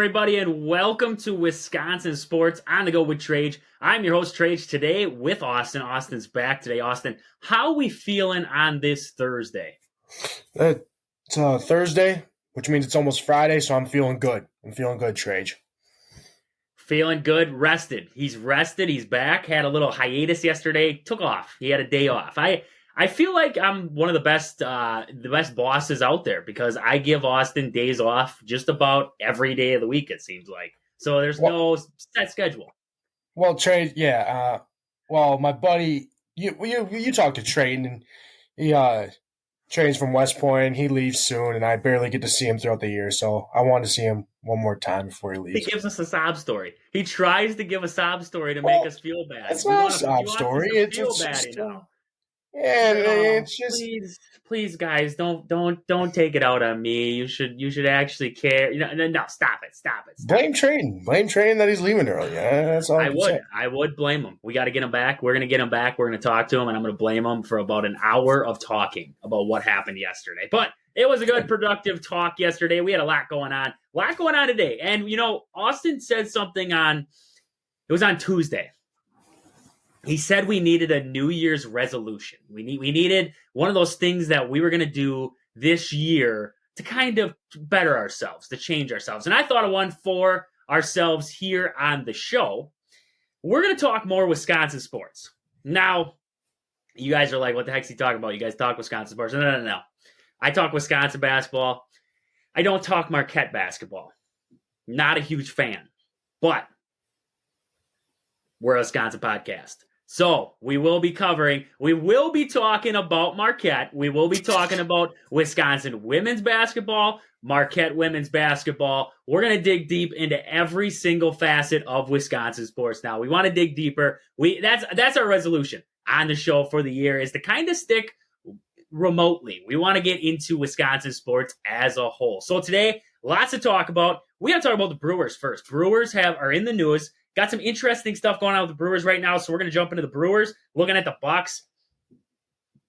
everybody, and welcome to Wisconsin Sports on the Go with Trage. I'm your host, Trage, today with Austin. Austin's back today. Austin, how are we feeling on this Thursday? It's Thursday, which means it's almost Friday, so I'm feeling good. I'm feeling good, Trage. Feeling good, rested. He's rested, he's back, had a little hiatus yesterday, took off. He had a day off. I feel like I'm one of the best bosses out there because I give Austin days off just about every day of the week, it seems like. So there's no set schedule. Well, Trey, yeah. My buddy, you talked to Trey, and he trains from West Point. He leaves soon, and I barely get to see him throughout the year. So I want to see him one more time before he leaves. He gives us a sob story. He tries to give a sob story to make us feel bad. It's not a sob story. It's just. Yeah, it's just please, guys, don't take it out on me. You should actually care. No, stop it. Blame Train that he's leaving early. That's all I would blame him. We got to get him back. We're gonna get him back. We're gonna talk to him, and I'm gonna blame him for about an hour of talking about what happened yesterday. But it was a good, productive talk yesterday. We had a lot going on today. And Austin said something on Tuesday. He said we needed a New Year's resolution. We needed one of those things that we were going to do this year to kind of better ourselves, to change ourselves. And I thought of one for ourselves here on the show. We're going to talk more Wisconsin sports. Now, you guys are like, what the heck's he talking about? You guys talk Wisconsin sports. No. I talk Wisconsin basketball. I don't talk Marquette basketball. Not a huge fan. But we're a Wisconsin podcast. So we will be talking about Marquette. We will be talking about Wisconsin women's basketball, Marquette women's basketball. We're going to dig deep into every single facet of Wisconsin sports now. We want to dig deeper. That's our resolution on the show for the year, is to kind of stick remotely. We want to get into Wisconsin sports as a whole. So today, lots to talk about. We got to talk about the Brewers first. Brewers are in the news. Got some interesting stuff going on with the Brewers right now, so we're going to jump into the Brewers. Looking at the Bucks,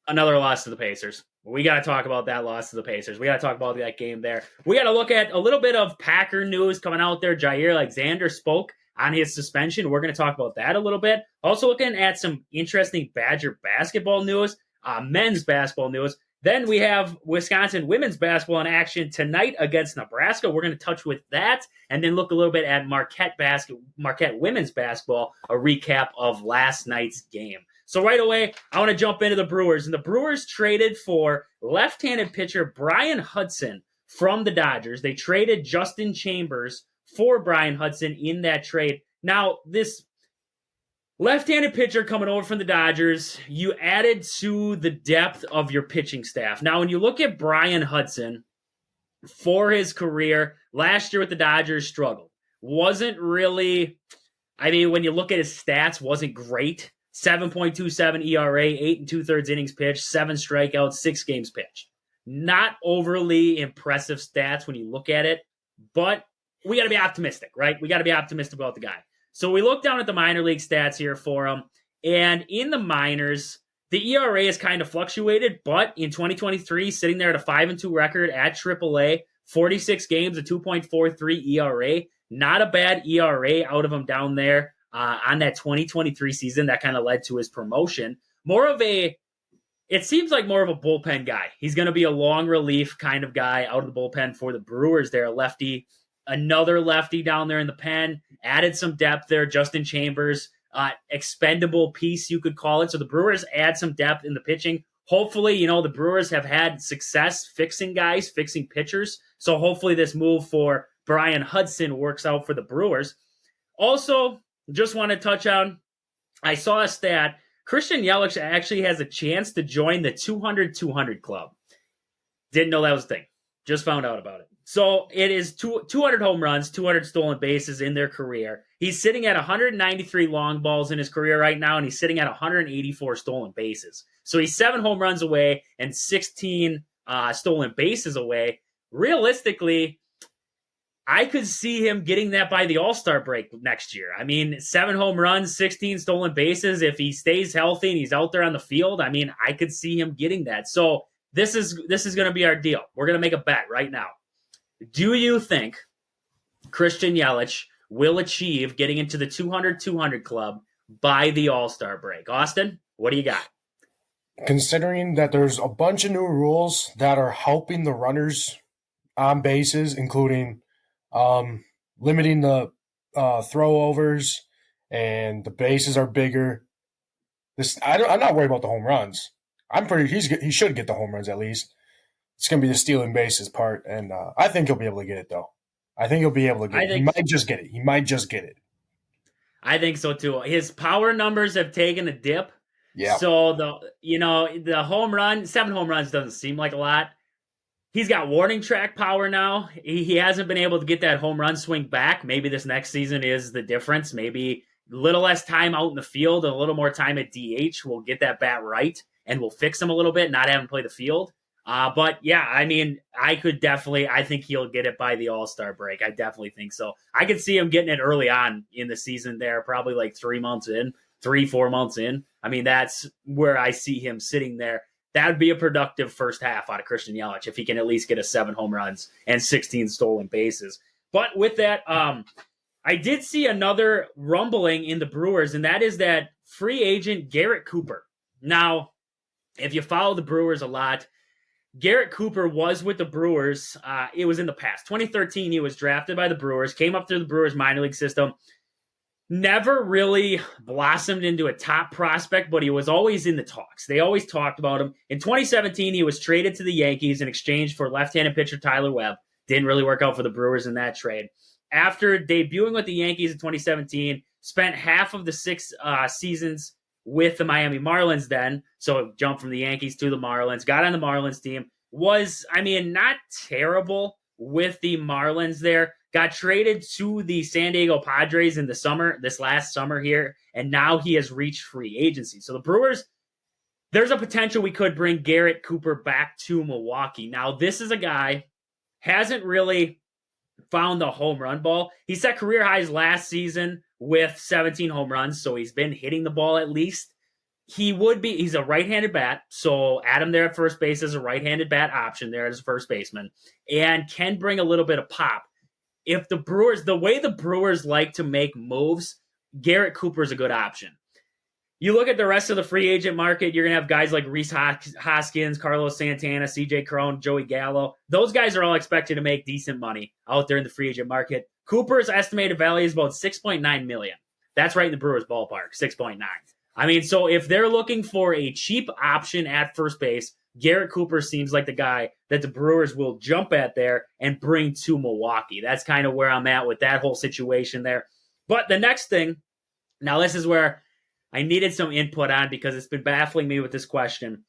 another loss to the Pacers. We got to talk about that loss to the Pacers. We got to talk about that game there. We got to look at a little bit of Packer news coming out there. Jair Alexander spoke on his suspension. We're going to talk about that a little bit. Also looking at some interesting Badger basketball news, men's basketball news. Then we have Wisconsin women's basketball in action tonight against Nebraska. We're going to touch with that and then look a little bit at Marquette women's basketball, a recap of last night's game. So right away, I want to jump into the Brewers. And the Brewers traded for left-handed pitcher Brian Hudson from the Dodgers. They traded Justin Chambers for Brian Hudson in that trade. Now, this left-handed pitcher coming over from the Dodgers, you added to the depth of your pitching staff. Now, when you look at Brian Hudson for his career, last year with the Dodgers struggled. Wasn't really, when you look at his stats, wasn't great. 7.27 ERA, 8 2/3 innings pitched, 7 strikeouts, 6 games pitched. Not overly impressive stats when you look at it, but we got to be optimistic, right? We got to be optimistic about the guy. So we look down at the minor league stats here for him, and in the minors, the ERA has kind of fluctuated, but in 2023, sitting there at a 5-2 record at AAA, 46 games, a 2.43 ERA, not a bad ERA out of him down there on that 2023 season that kind of led to his promotion. It seems like more of a bullpen guy. He's going to be a long relief kind of guy out of the bullpen for the Brewers there, lefty. Another lefty down there in the pen, added some depth there. Justin Chambers, expendable piece, you could call it. So the Brewers add some depth in the pitching. Hopefully, the Brewers have had success fixing guys, fixing pitchers. So hopefully this move for Brian Hudson works out for the Brewers. Also, just want to touch on, I saw a stat. Christian Yelich actually has a chance to join the 200-200 club. Didn't know that was a thing. Just found out about it. So it is 200 home runs, 200 stolen bases in their career. He's sitting at 193 long balls in his career right now, and he's sitting at 184 stolen bases. So he's 7 home runs away and 16 stolen bases away. Realistically, I could see him getting that by the All-Star break next year. 7 home runs, 16 stolen bases. If he stays healthy and he's out there on the field, I could see him getting that. So this is going to be our deal. We're going to make a bet right now. Do you think Christian Yelich will achieve getting into the 200-200 club by the All-Star break. Austin, what do you got? Considering that there's a bunch of new rules that are helping the runners on bases, including limiting the throwovers, and the bases are bigger. I'm not worried about the home runs. He should get the home runs at least. It's going to be the stealing bases part, and I think he'll be able to get it though. I think he'll be able to get it. He might just get it. He might just get it. I think so too. His power numbers have taken a dip. Yeah. So the home run, 7 home runs doesn't seem like a lot. He's got warning track power now. He hasn't been able to get that home run swing back. Maybe this next season is the difference. Maybe a little less time out in the field, a little more time at DH will get that bat right and will fix him a little bit, not have him play the field. But yeah, I mean, I think he'll get it by the All-Star break. I definitely think so. I could see him getting it early on in the season there, probably like 3 months in, 3-4 months in. I mean, that's where I see him sitting there. That would be a productive first half out of Christian Yelich if he can at least get 7 home runs and 16 stolen bases. But with that, I did see another rumbling in the Brewers, and that is that free agent Garrett Cooper. Now, if you follow the Brewers a lot, Garrett Cooper was with the Brewers. It was in the past. 2013, he was drafted by the Brewers, came up through the Brewers minor league system, never really blossomed into a top prospect, but he was always in the talks. They always talked about him. In 2017, he was traded to the Yankees in exchange for left-handed pitcher Tyler Webb. Didn't really work out for the Brewers in that trade. After debuting with the Yankees in 2017, spent half of the 6 seasons with the Miami Marlins then, so jumped from the Yankees to the Marlins, got on the Marlins team, was, not terrible with the Marlins there, got traded to the San Diego Padres in the summer, this last summer here, and now he has reached free agency. So the Brewers, there's a potential we could bring Garrett Cooper back to Milwaukee. Now, this is a guy, hasn't really found the home run ball. He set career highs last season with 17 home runs, so he's been hitting the ball at least. He's a right-handed bat, so add him there at first base as a right-handed bat option there as a first baseman, and can bring a little bit of pop. If the way the Brewers like to make moves, Garrett Cooper is a good option. You look at the rest of the free agent market, you're going to have guys like Rhys Hoskins, Carlos Santana, CJ Cron, Joey Gallo. Those guys are all expected to make decent money out there in the free agent market. Cooper's estimated value is about $6.9 million. That's right in the Brewers ballpark, 6.9. So if they're looking for a cheap option at first base, Garrett Cooper seems like the guy that the Brewers will jump at there and bring to Milwaukee. That's kind of where I'm at with that whole situation there. But the next thing, now this is where I needed some input on because it's been baffling me with this question.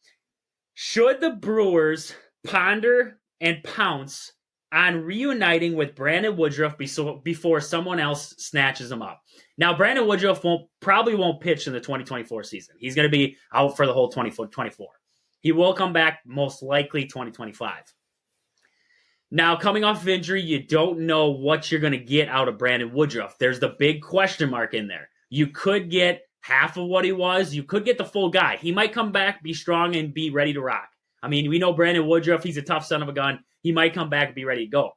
Should the Brewers ponder and pounce on reuniting with Brandon Woodruff before someone else snatches him up? Now, Brandon Woodruff probably won't pitch in the 2024 season. He's going to be out for the whole 2024. He will come back most likely 2025. Now, coming off of injury, you don't know what you're going to get out of Brandon Woodruff. There's the big question mark in there. You could get half of what he was. You could get the full guy. He might come back, be strong, and be ready to rock. We know Brandon Woodruff. He's a tough son of a gun. He might come back and be ready to go.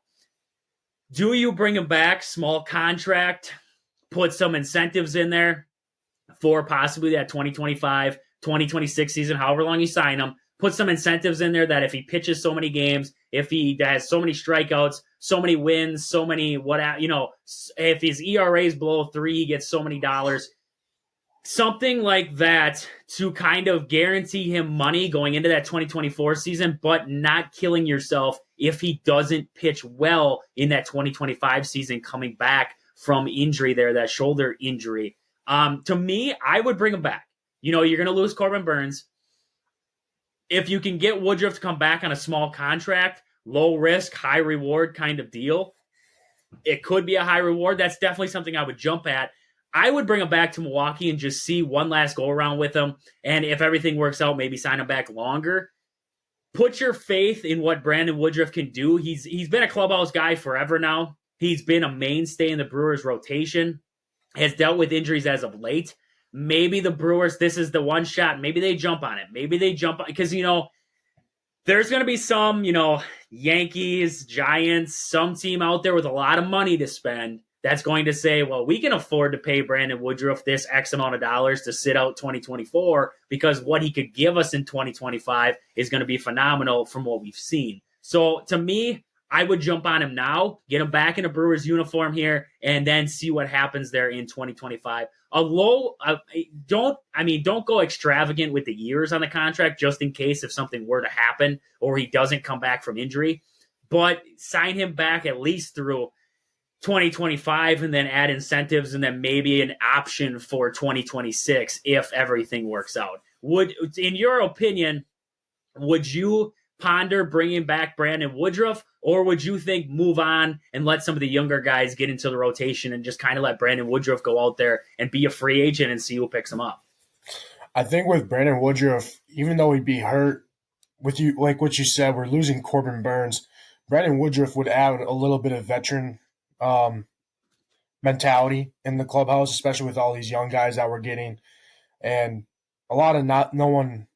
Do you bring him back, small contract, put some incentives in there for possibly that 2025, 2026 season, however long you sign him, put some incentives in there that if he pitches so many games, if he has so many strikeouts, so many wins, so many if his ERA is below 3, he gets so many dollars. Something like that to kind of guarantee him money going into that 2024 season, but not killing yourself if he doesn't pitch well in that 2025 season coming back from injury there, that shoulder injury. To me, I would bring him back. You're going to lose Corbin Burns. If you can get Woodruff to come back on a small contract, low risk, high reward kind of deal, it could be a high reward. That's definitely something I would jump at. I would bring him back to Milwaukee and just see one last go around with him. And if everything works out, maybe sign him back longer. Put your faith in what Brandon Woodruff can do. He's been a clubhouse guy forever now. He's been a mainstay in the Brewers rotation. Has dealt with injuries as of late. Maybe the Brewers, this is the one shot. Maybe they jump on it. Maybe they jump on because, There's going to be some, Yankees, Giants, some team out there with a lot of money to spend that's going to say, well, we can afford to pay Brandon Woodruff this X amount of dollars to sit out 2024 because what he could give us in 2025 is going to be phenomenal from what we've seen. So to me, I would jump on him now, get him back in a Brewers uniform here, and then see what happens there in 2025. Don't go extravagant with the years on the contract just in case if something were to happen or he doesn't come back from injury, but sign him back at least through 2025 and then add incentives and then maybe an option for 2026 if everything works out. In your opinion, would you ponder bringing back Brandon Woodruff, or would you think move on and let some of the younger guys get into the rotation and just kind of let Brandon Woodruff go out there and be a free agent and see who picks him up? I think with Brandon Woodruff, even though he'd be hurt, with you, like what you said, we're losing Corbin Burns. Brandon Woodruff would add a little bit of veteran mentality in the clubhouse, especially with all these young guys that we're getting, and a lot of no one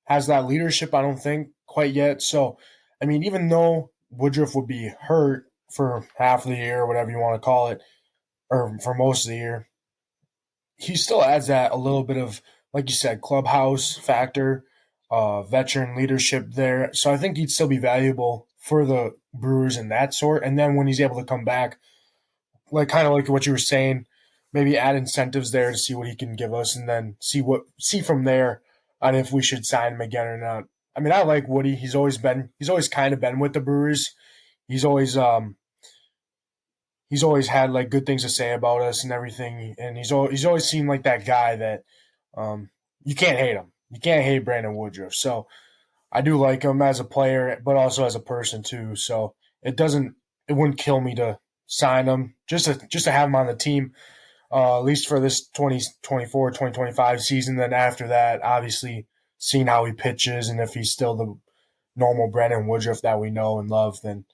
has that leadership, I don't think, quite yet. So, I mean, even though Woodruff would be hurt for half of the year, or whatever you want to call it, or for most of the year, he still adds that a little bit of, like you said, clubhouse factor, veteran leadership there. So I think he'd still be valuable for the Brewers in that sort. And then when he's able to come back, kind of like what you were saying, maybe add incentives there to see what he can give us, and then see from there on if we should sign him again or not. I mean, I like Woody. He's always kind of been with the Brewers. He's always had like good things to say about us and everything. And he's always seemed like that guy that you can't hate him. You can't hate Brandon Woodruff. So I do like him as a player, but also as a person too. So it wouldn't kill me to sign him just to have him on the team, at least for this 2024, 2025 season. Then after that, obviously, seeing how he pitches and if he's still the normal Brandon Woodruff that we know and love, then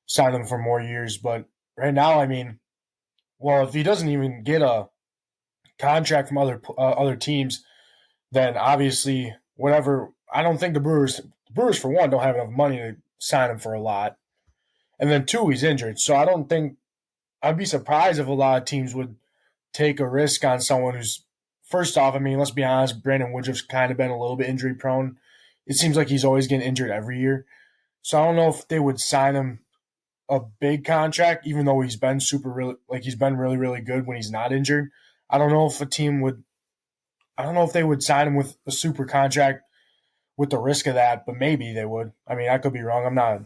sign him for more years. But right now, I mean, well, if he doesn't even get a contract from other teams, then obviously whatever. I don't think the Brewers for one don't have enough money to sign him for a lot, and then two, he's injured. So I don't think I'd be surprised if a lot of teams would take a risk on someone who's, first off, I mean, let's be honest, Brandon Woodruff's kind of been a little bit injury prone. It seems like he's always getting injured every year. So I don't know if they would sign him a big contract, even though he's been really, really good when he's not injured. I don't know if they would sign him with a super contract with the risk of that, but maybe they would. I mean, I could be wrong. I'm not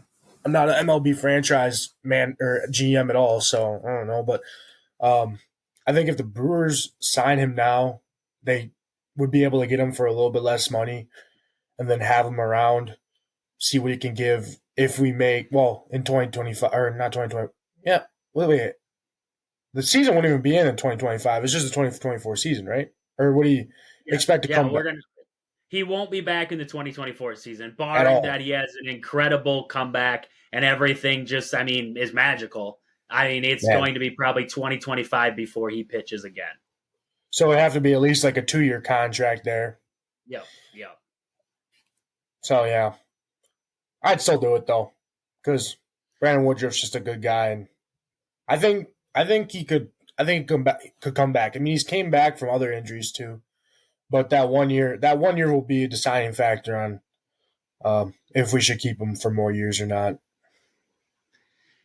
an MLB franchise man or GM at all, so I don't know. But I think if the Brewers sign him now, they would be able to get him for a little bit less money and then have him around, see what he can give if we make, in 2025, or not 2020. Yeah, wait. The season wouldn't even be in 2025. It's just the 2024 season, right? Or what do you expect to come back? He won't be back in the 2024 season, barring that he has an incredible comeback and everything just, is magical. It's going to be probably 2025 before he pitches again. So it'd have to be at least like a 2-year contract there. Yep. So, yeah. I'd still do it, though, because Brandon Woodruff's just a good guy. And I think he could come back. I mean, he's came back from other injuries, too. But that 1 year will be a deciding factor on if we should keep him for more years or not.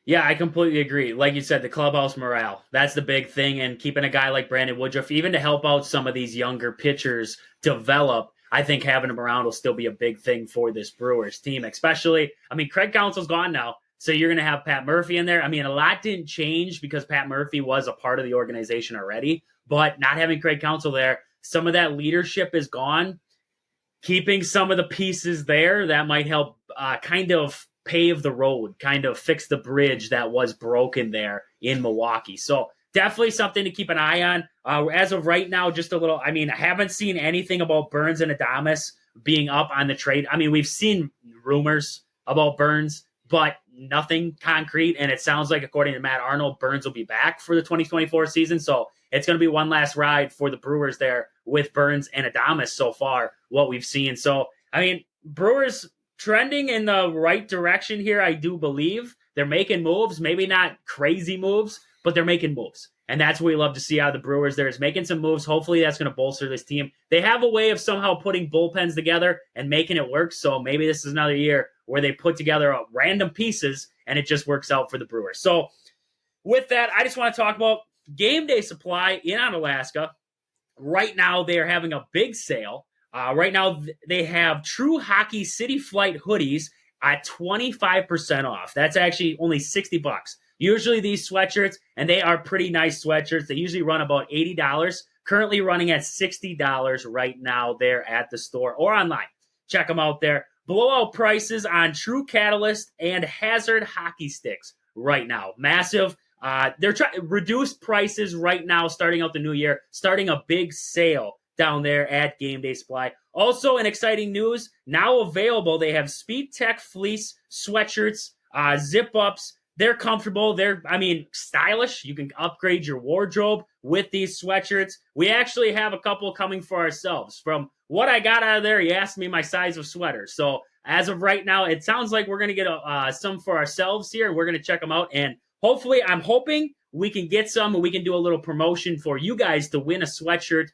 Yeah, I completely agree. Like you said, the clubhouse morale, that's the big thing. And keeping a guy like Brandon Woodruff, even to help out some of these younger pitchers develop, I think having him around will still be a big thing for this Brewers team, especially, Craig Counsell's gone now. So you're going to have Pat Murphy in there. A lot didn't change because Pat Murphy was a part of the organization already. But not having Craig Counsell there, some of that leadership is gone. Keeping some of the pieces there, that might help kind of pave the road, kind of fix the bridge that was broken there in Milwaukee. So definitely something to keep an eye on. As of right now, just a little, I haven't seen anything about Burns and Adames being up on the trade. We've seen rumors about Burns, but nothing concrete. And it sounds like, according to Matt Arnold, Burns will be back for the 2024 season. So it's going to be one last ride for the Brewers there with Burns and Adames so far, what we've seen. So, Brewers, trending in the right direction here, I do believe. They're making moves, maybe not crazy moves, but they're making moves. And that's what we love to see out of the Brewers. They're just making some moves. Hopefully that's going to bolster this team. They have a way of somehow putting bullpens together and making it work. So maybe this is another year where they put together random pieces and it just works out for the Brewers. So with that, I just want to talk about game day supply in Onalaska. Right now, they are having a big sale. Right now, they have True Hockey City Flight hoodies at 25% off. That's actually only $60. Usually these sweatshirts, and they are pretty nice sweatshirts, they usually run about $80. Currently running at $60 right now there at the store or online. Check them out there. Blowout prices on True Catalyst and Hazard hockey sticks right now. Massive. They're trying to reduce prices right now, starting out the new year, starting a big sale down there at Game Day Supply. Also, in exciting news, now available, they have Speed Tech fleece sweatshirts, zip-ups. They're comfortable. They're, stylish. You can upgrade your wardrobe with these sweatshirts. We actually have a couple coming for ourselves. From what I got out of there, he asked me my size of sweater. So as of right now, it sounds like we're going to get some for ourselves here, and we're going to check them out. And hopefully, I'm hoping we can get some and we can do a little promotion for you guys to win a sweatshirt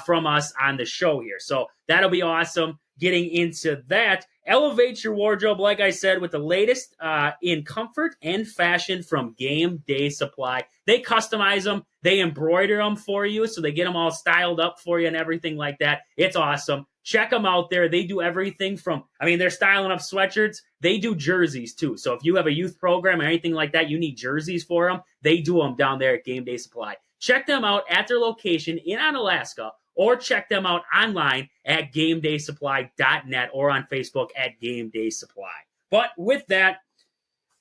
from us on the show here. So that'll be awesome. Getting into that, elevate your wardrobe, like I said, with the latest in comfort and fashion from Game Day Supply. They customize them. They embroider them for you, so they get them all styled up for you and everything like that. It's awesome. Check them out there. They do everything from, they're styling up sweatshirts. They do jerseys too. So if you have a youth program or anything like that, you need jerseys for them, they do them down there at Game Day Supply. Check them out at their location in Onalaska, or check them out online at GameDaySupply.net or on Facebook at Game Day Supply. But with that,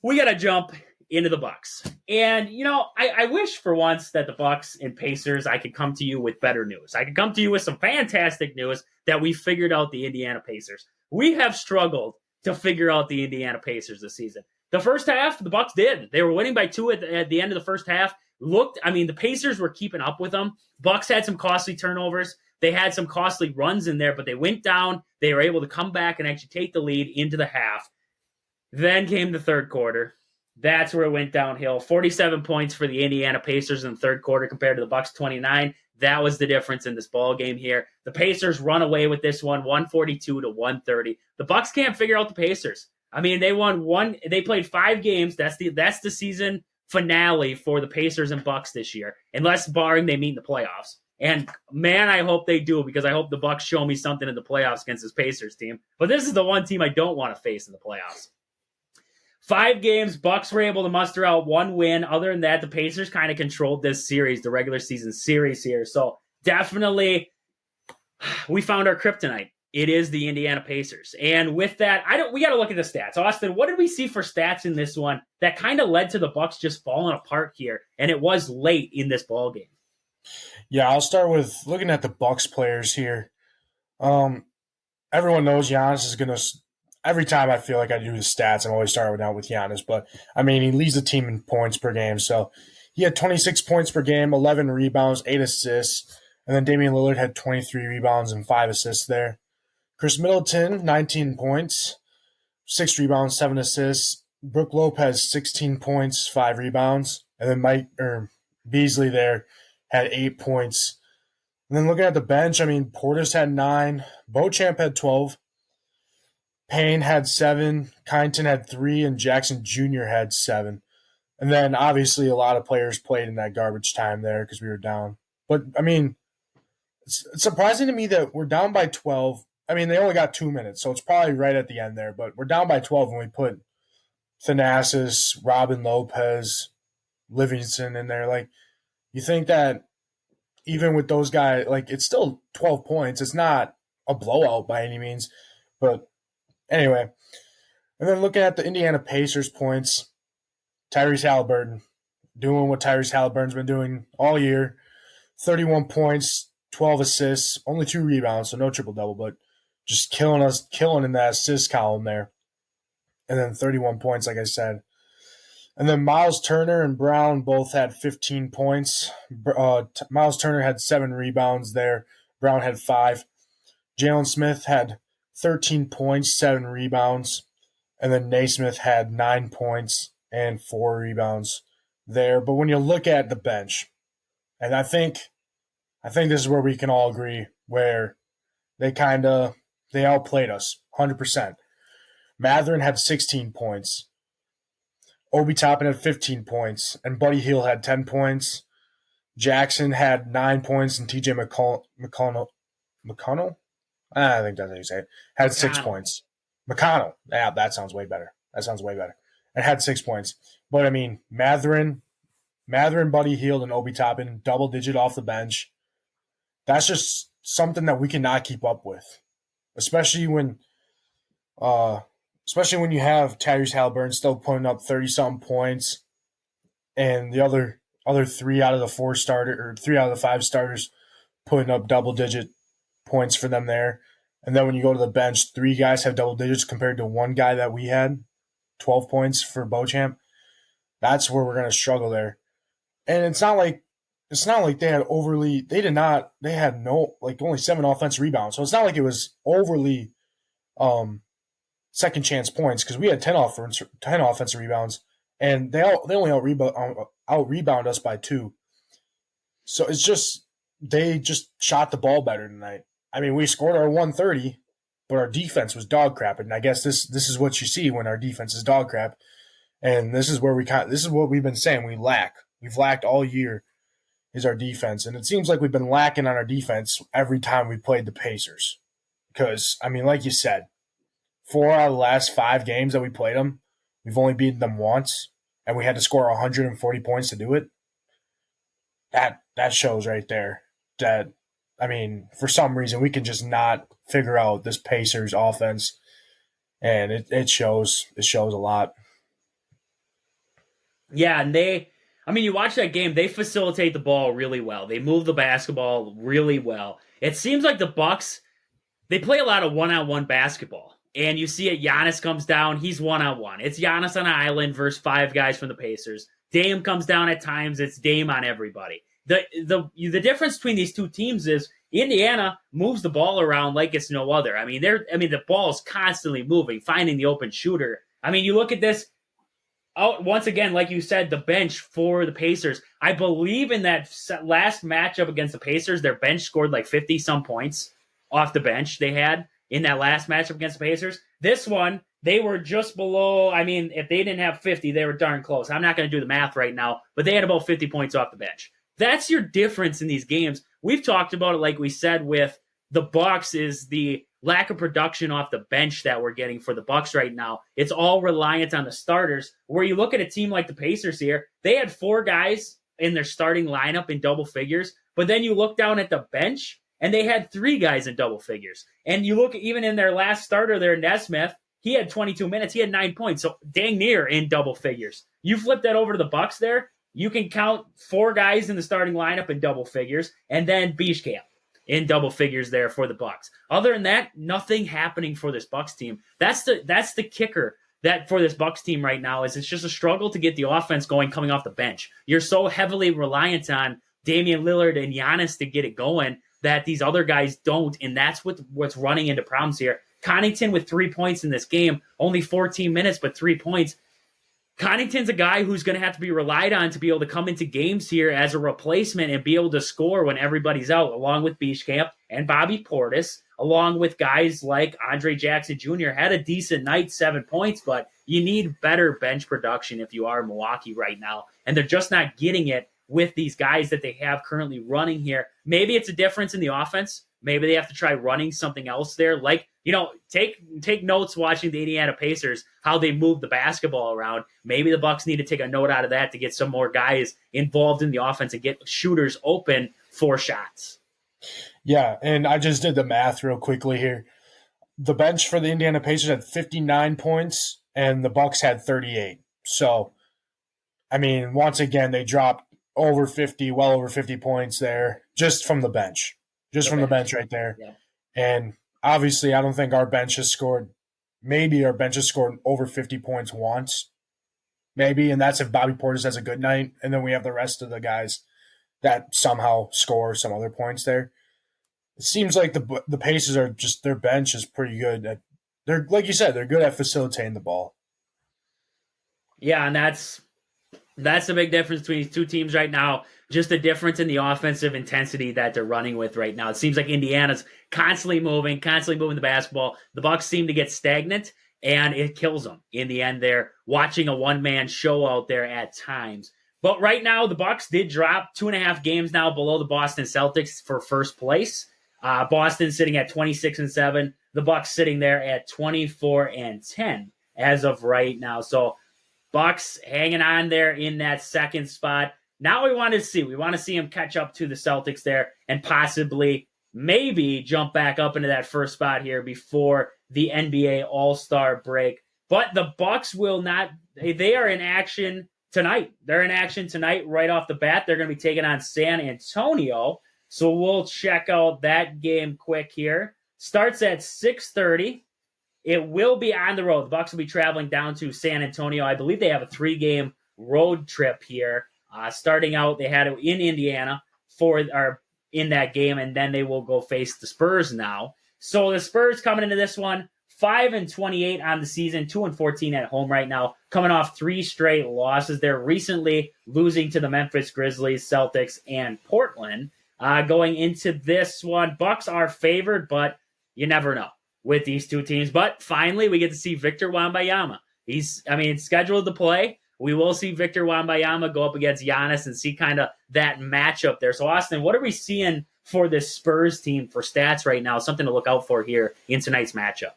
we got to jump into the Bucks. And, I wish for once that the Bucks and Pacers, I could come to you with better news. I could come to you with some fantastic news that we figured out the Indiana Pacers. We have struggled to figure out the Indiana Pacers this season. The first half, the Bucks did. They were winning by 2 at the end of the first half. The Pacers were keeping up with them. Bucks had some costly turnovers. They had some costly runs in there, but they went down. They were able to come back and actually take the lead into the half. Then came the third quarter. That's where it went downhill. 47 points for the Indiana Pacers in the third quarter compared to the Bucks 29. That was the difference in this ball game here. The Pacers run away with this one, 142 to 130. The Bucks can't figure out the Pacers. They won one. They played 5 games. That's the season finale for the Pacers and Bucks this year, unless barring they meet in the playoffs. And man, I hope they do, because I hope the Bucks show me something in the playoffs against this Pacers team. But this is the one team I don't want to face in the playoffs. 5 games, Bucks were able to muster out 1 win. Other than that, the Pacers kind of controlled this series, the regular season series here. So definitely, we found our kryptonite. It is the Indiana Pacers. And with that, we got to look at the stats. Austin, what did we see for stats in this one that kind of led to the Bucks just falling apart here? And it was late in this ball game. Yeah, I'll start with looking at the Bucks players here. Everyone knows Giannis is going to – every time I feel like I do the stats, I'm always starting out with Giannis. But, he leads the team in points per game. So he had 26 points per game, 11 rebounds, 8 assists. And then Damian Lillard had 23 rebounds and 5 assists there. Chris Middleton, 19 points, 6 rebounds, 7 assists. Brook Lopez, 16 points, 5 rebounds. And then Beasley there had 8 points. And then looking at the bench, Portis had 9. Beauchamp had 12. Payne had 7. Kyneton had 3. And Jackson Jr. had 7. And then obviously a lot of players played in that garbage time there because we were down. But, it's surprising to me that we're down by 12. They only got 2 minutes, so it's probably right at the end there. But we're down by 12 when we put Thanasis, Robin Lopez, Livingston in there. You think that even with those guys, it's still 12 points. It's not a blowout by any means. But anyway, and then looking at the Indiana Pacers points, Tyrese Halliburton doing what Tyrese Halliburton's been doing all year. 31 points, 12 assists, only 2 rebounds, so no triple-double, but just killing in that assist column there. And then 31 points, like I said. And then Miles Turner and Brown both had 15 points. Miles Turner had 7 rebounds there. Brown had 5. Jalen Smith had 13 points, 7 rebounds, and then Naismith had 9 points and 4 rebounds there. But when you look at the bench, and I think this is where we can all agree where they outplayed us 100%. Matherin had 16 points. Obi Toppin had 15 points, and Buddy Hield had 10 points. Jackson had 9 points, and TJ McConnell? I think that's how you say it. Had 6 points. McConnell. Yeah, that sounds way better. And had 6 points. But, I mean, Matherin, Buddy Hield, and Obi Toppin, double-digit off the bench. That's just something that we cannot keep up with, especially when you have Tyrese Halliburton still putting up 30-something points, and the other 3 out of the 4 starter or 3 out of the 5 starters putting up double-digit points for them there. And then when you go to the bench, 3 guys have double digits compared to 1 guy that we had, 12 points for Beauchamp. That's where we're going to struggle there. And it's not like they had only 7 offensive rebounds. So it's not like it was overly second chance points, because we had 10 offensive rebounds, and they only out rebound us by 2. So it's just they just shot the ball better tonight. I mean, we scored our 130, but our defense was dog crap, and I guess this is what you see when our defense is dog crap. And this is what we've been saying we lack. We've lacked all year is our defense, and it seems like we've been lacking on our defense every time we played the Pacers. Because, I mean, like you said, 4 out of the last 5 games that we played them, we've only beaten them once, and we had to score 140 points to do it. That shows right there that, I mean, for some reason we can just not figure out this Pacers offense, and it shows. It shows a lot. Yeah, and you watch that game, they facilitate the ball really well. They move the basketball really well. It seems like the Bucks, they play a lot of one-on-one basketball. And you see it, Giannis comes down, he's one-on-one. It's Giannis on an island versus 5 guys from the Pacers. Dame comes down at times, it's Dame on everybody. The difference between these two teams is Indiana moves the ball around like it's no other. The ball is constantly moving, finding the open shooter. I mean, you look at this, once again, like you said, the bench for the Pacers. I believe in that last matchup against the Pacers, their bench scored like 50-some points off the bench they had in that last matchup against the Pacers. This one, they were just below. I mean, if they didn't have 50, they were darn close. I'm not going to do the math right now, but they had about 50 points off the bench. That's your difference in these games. We've talked about it, like we said, with the Bucks, is the lack of production off the bench that we're getting for the Bucks right now. It's all reliant on the starters. Where you look at a team like the Pacers here, they had 4 guys in their starting lineup in double figures, but then you look down at the bench, and they had 3 guys in double figures. And you look even in their last starter there, Nesmith, he had 22 minutes. He had 9 points, so dang near in double figures. You flip that over to the Bucks there, you can count 4 guys in the starting lineup in double figures, and then Bieshkamp in double figures there for the Bucks. Other than that, nothing happening for this Bucks team. That's the kicker that for this Bucks team right now is it's just a struggle to get the offense going coming off the bench. You're so heavily reliant on Damian Lillard and Giannis to get it going that these other guys don't, and that's what's running into problems here. Connaughton with 3 points in this game, only 14 minutes, but 3 points. Connaughton's a guy who's going to have to be relied on to be able to come into games here as a replacement and be able to score when everybody's out, along with Bieshkamp and Bobby Portis, along with guys like Andre Jackson Jr. Had a decent night, 7 points, but you need better bench production if you are Milwaukee right now, and they're just not getting it with these guys that they have currently running here. Maybe it's a difference in the offense. Maybe they have to try running something else there. Like, take notes watching the Indiana Pacers, how they move the basketball around. Maybe the Bucks need to take a note out of that to get some more guys involved in the offense and get shooters open for shots. Yeah, and I just did the math real quickly here. The bench for the Indiana Pacers had 59 points, and the Bucks had 38. So, I mean, once again, they dropped well over 50 points there just from the bench. From the bench right there. Yeah. And obviously, I don't think our bench has scored – maybe our bench has scored over 50 points once. Maybe, and that's if Bobby Portis has a good night. And then we have the rest of the guys that somehow score some other points there. it seems like the Pacers are just their bench is pretty good. They're like you said, they're good at facilitating the ball. Yeah, and that's the big difference between these two teams right now. Just the difference in the offensive intensity that they're running with right now. It seems like Indiana's constantly moving the basketball. The Bucks seem to get stagnant, and it kills them in the end. They're watching a one-man show out there at times. But right now, the Bucks did drop 2.5 games now below the Boston Celtics for first place. Boston sitting at 26-7. The Bucks sitting there at 24-10 as of right now. So Bucks hanging on there in that second spot. Now we want to see him catch up to the Celtics there and possibly maybe jump back up into that first spot here before the NBA All-Star break. But the Bucks will not. They are in action tonight. They're in action tonight right off the bat. They're going to be taking on San Antonio. So we'll check out that game quick here. Starts at 6:30. It will be on the road. The Bucks will be traveling down to San Antonio. I believe they have a 3-game road trip here. Starting out, they had it in Indiana in that game, and then they will go face the Spurs now. So the Spurs coming into this one, 5-28 on the season, 2-14 at home right now, coming off 3 straight losses. They're recently losing to the Memphis Grizzlies, Celtics, and Portland. Going into this one, Bucks are favored, but you never know with these two teams. But finally, we get to see Victor Wembanyama. He's scheduled to play. We will see Victor Wembanyama go up against Giannis and see kind of that matchup there. So, Austin, what are we seeing for this Spurs team for stats right now? Something to look out for here in tonight's matchup.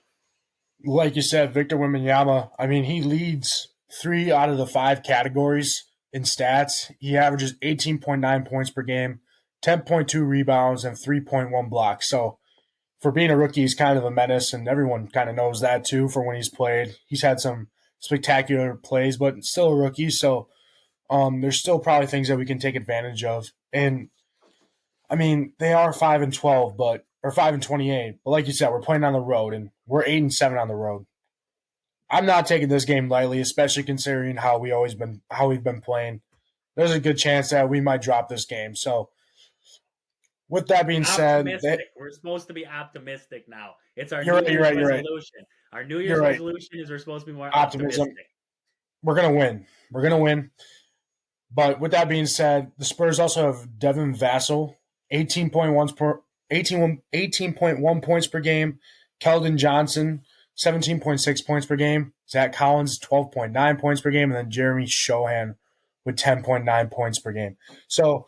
Like you said, Victor Wembanyama, he leads 3 out of the 5 categories in stats. He averages 18.9 points per game, 10.2 rebounds, and 3.1 blocks. So, for being a rookie, he's kind of a menace, and everyone kind of knows that too for when he's played. He's had some spectacular plays, but still a rookie, so there's still probably things that we can take advantage of. And they are 5-12, or 5-28. But like you said, we're playing on the road, and we're 8-7 on the road. I'm not taking this game lightly, especially considering how we've been playing. There's a good chance that we might drop this game. So, with that being said, we're supposed to be optimistic now. It's our New Year's resolution. Our New Year's resolution is we're supposed to be more optimistic. We're gonna win. But with that being said, the Spurs also have Devin Vassell, 18.1 points per game. Keldon Johnson, 17.6 points per game. Zach Collins, 12.9 points per game, and then Jeremy Shohan with 10.9 points per game. So,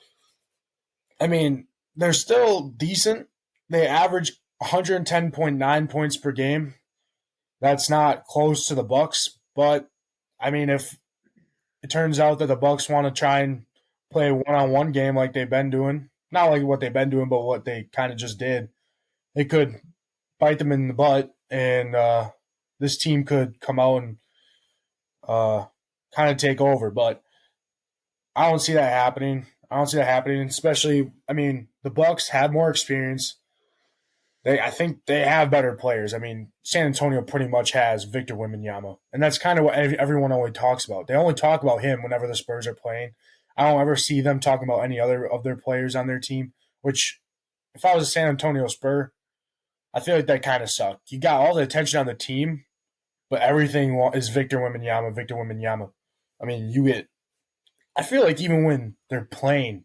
they're still decent. They average 110.9 points per game. That's not close to the Bucks, but if it turns out that the Bucks want to try and play a one-on-one game like they've been doing, not like what they've been doing, but what they kind of just did, they could bite them in the butt, and this team could come out and kind of take over. But I don't see that happening. Especially, the Bucks have more experience. I think they have better players. San Antonio pretty much has Victor Wembanyama, and that's kind of what everyone always talks about. They only talk about him whenever the Spurs are playing. I don't ever see them talking about any other of their players on their team, which, if I was a San Antonio Spur, I feel like that kind of sucked. You got all the attention on the team, but everything is Victor Wembanyama. I feel like even when they're playing,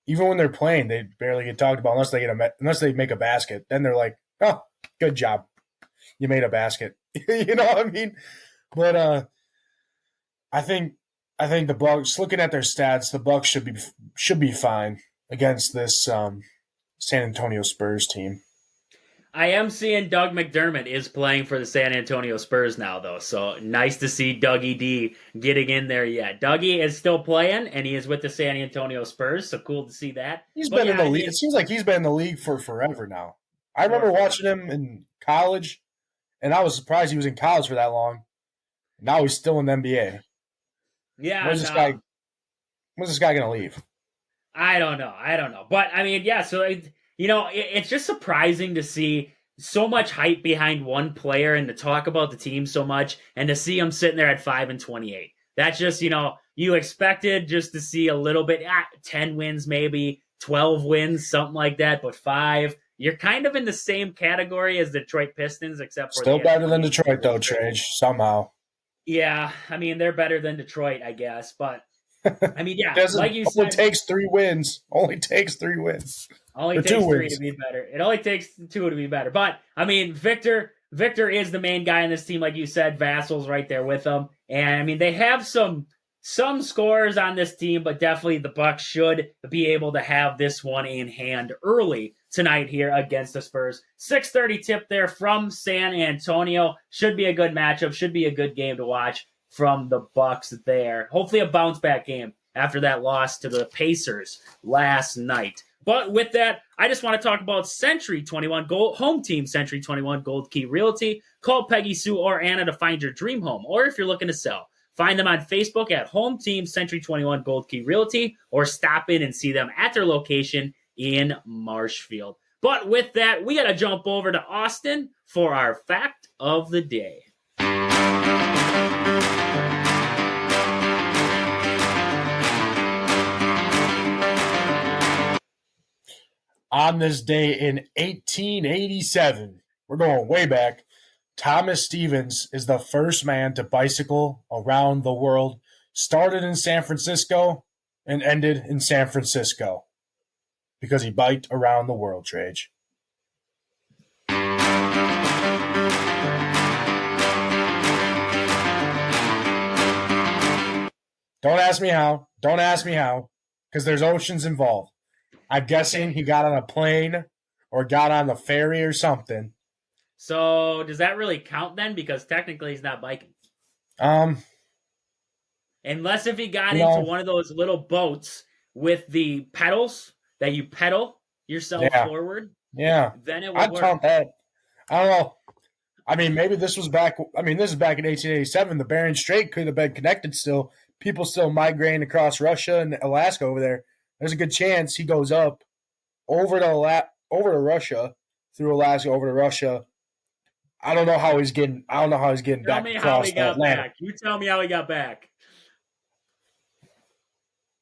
they barely get talked about unless they make a basket. Then they're like, "Oh, good job, you made a basket." You know what I mean? But I think the Bucks, looking at their stats, the Bucks should be fine against this San Antonio Spurs team. I am seeing Doug McDermott is playing for the San Antonio Spurs now, though. So nice to see Dougie D getting in there yet. Dougie is still playing, and he is with the San Antonio Spurs, so cool to see that. He's been in the league. It seems like he's been in the league for forever now. I remember watching him in college, and I was surprised he was in college for that long. Now he's still in the NBA. Yeah. When's this guy going to leave? I don't know. But, so it's just surprising to see so much hype behind one player and to talk about the team so much and to see him sitting there at 5-28. That's just, you expected just to see a little bit, 10 wins maybe, 12 wins, something like that, but 5, you're kind of in the same category as Detroit Pistons, except for Still better than Detroit, though, Trage, somehow. Yeah, I mean, they're better than Detroit, I guess. But, I mean, yeah, like you only said. takes 3 wins. Only takes 3 wins. Only takes 3 to be better. It only takes 2 to be better. But, I mean, Victor is the main guy in this team, like you said. Vassal's right there with him. And, I mean, they have some scorers on this team, but definitely the Bucks should be able to have this one in hand early tonight here against the Spurs. 6:30 tip there from San Antonio. Should be a good matchup. Should be a good game to watch from the Bucks there. Hopefully a bounce back game after that loss to the Pacers last night. But with that, I just want to talk about Century 21 Gold, home team Century 21 Gold Key Realty. Call Peggy Sue or Anna to find your dream home, or if you're looking to sell, find them on Facebook at Home Team Century 21 Gold Key Realty, or stop in and see them at their location in Marshfield. But with that, we got to jump over to Austin for our fact of the day. On this day in 1887, we're going way back, Thomas Stevens is the first man to bicycle around the world. Started in San Francisco and ended in San Francisco because he biked around the world, Trage. Don't ask me how. Don't ask me how, because there's oceans involved. I'm guessing he got on a plane or got on the ferry or something. So does that really count then? Because technically he's not biking. Unless if he got into one of those little boats with the pedals that you pedal yourself forward. Yeah. Then it would I'd work. count that. I don't know. I mean, maybe this was back. I mean, this is back in 1887. The Bering Strait could have been connected still. People still migrating across Russia and Alaska over there. There's a good chance he goes up over to Russia, through Alaska over to Russia. I don't know how he's getting back across the Atlantic. You tell me how he got back.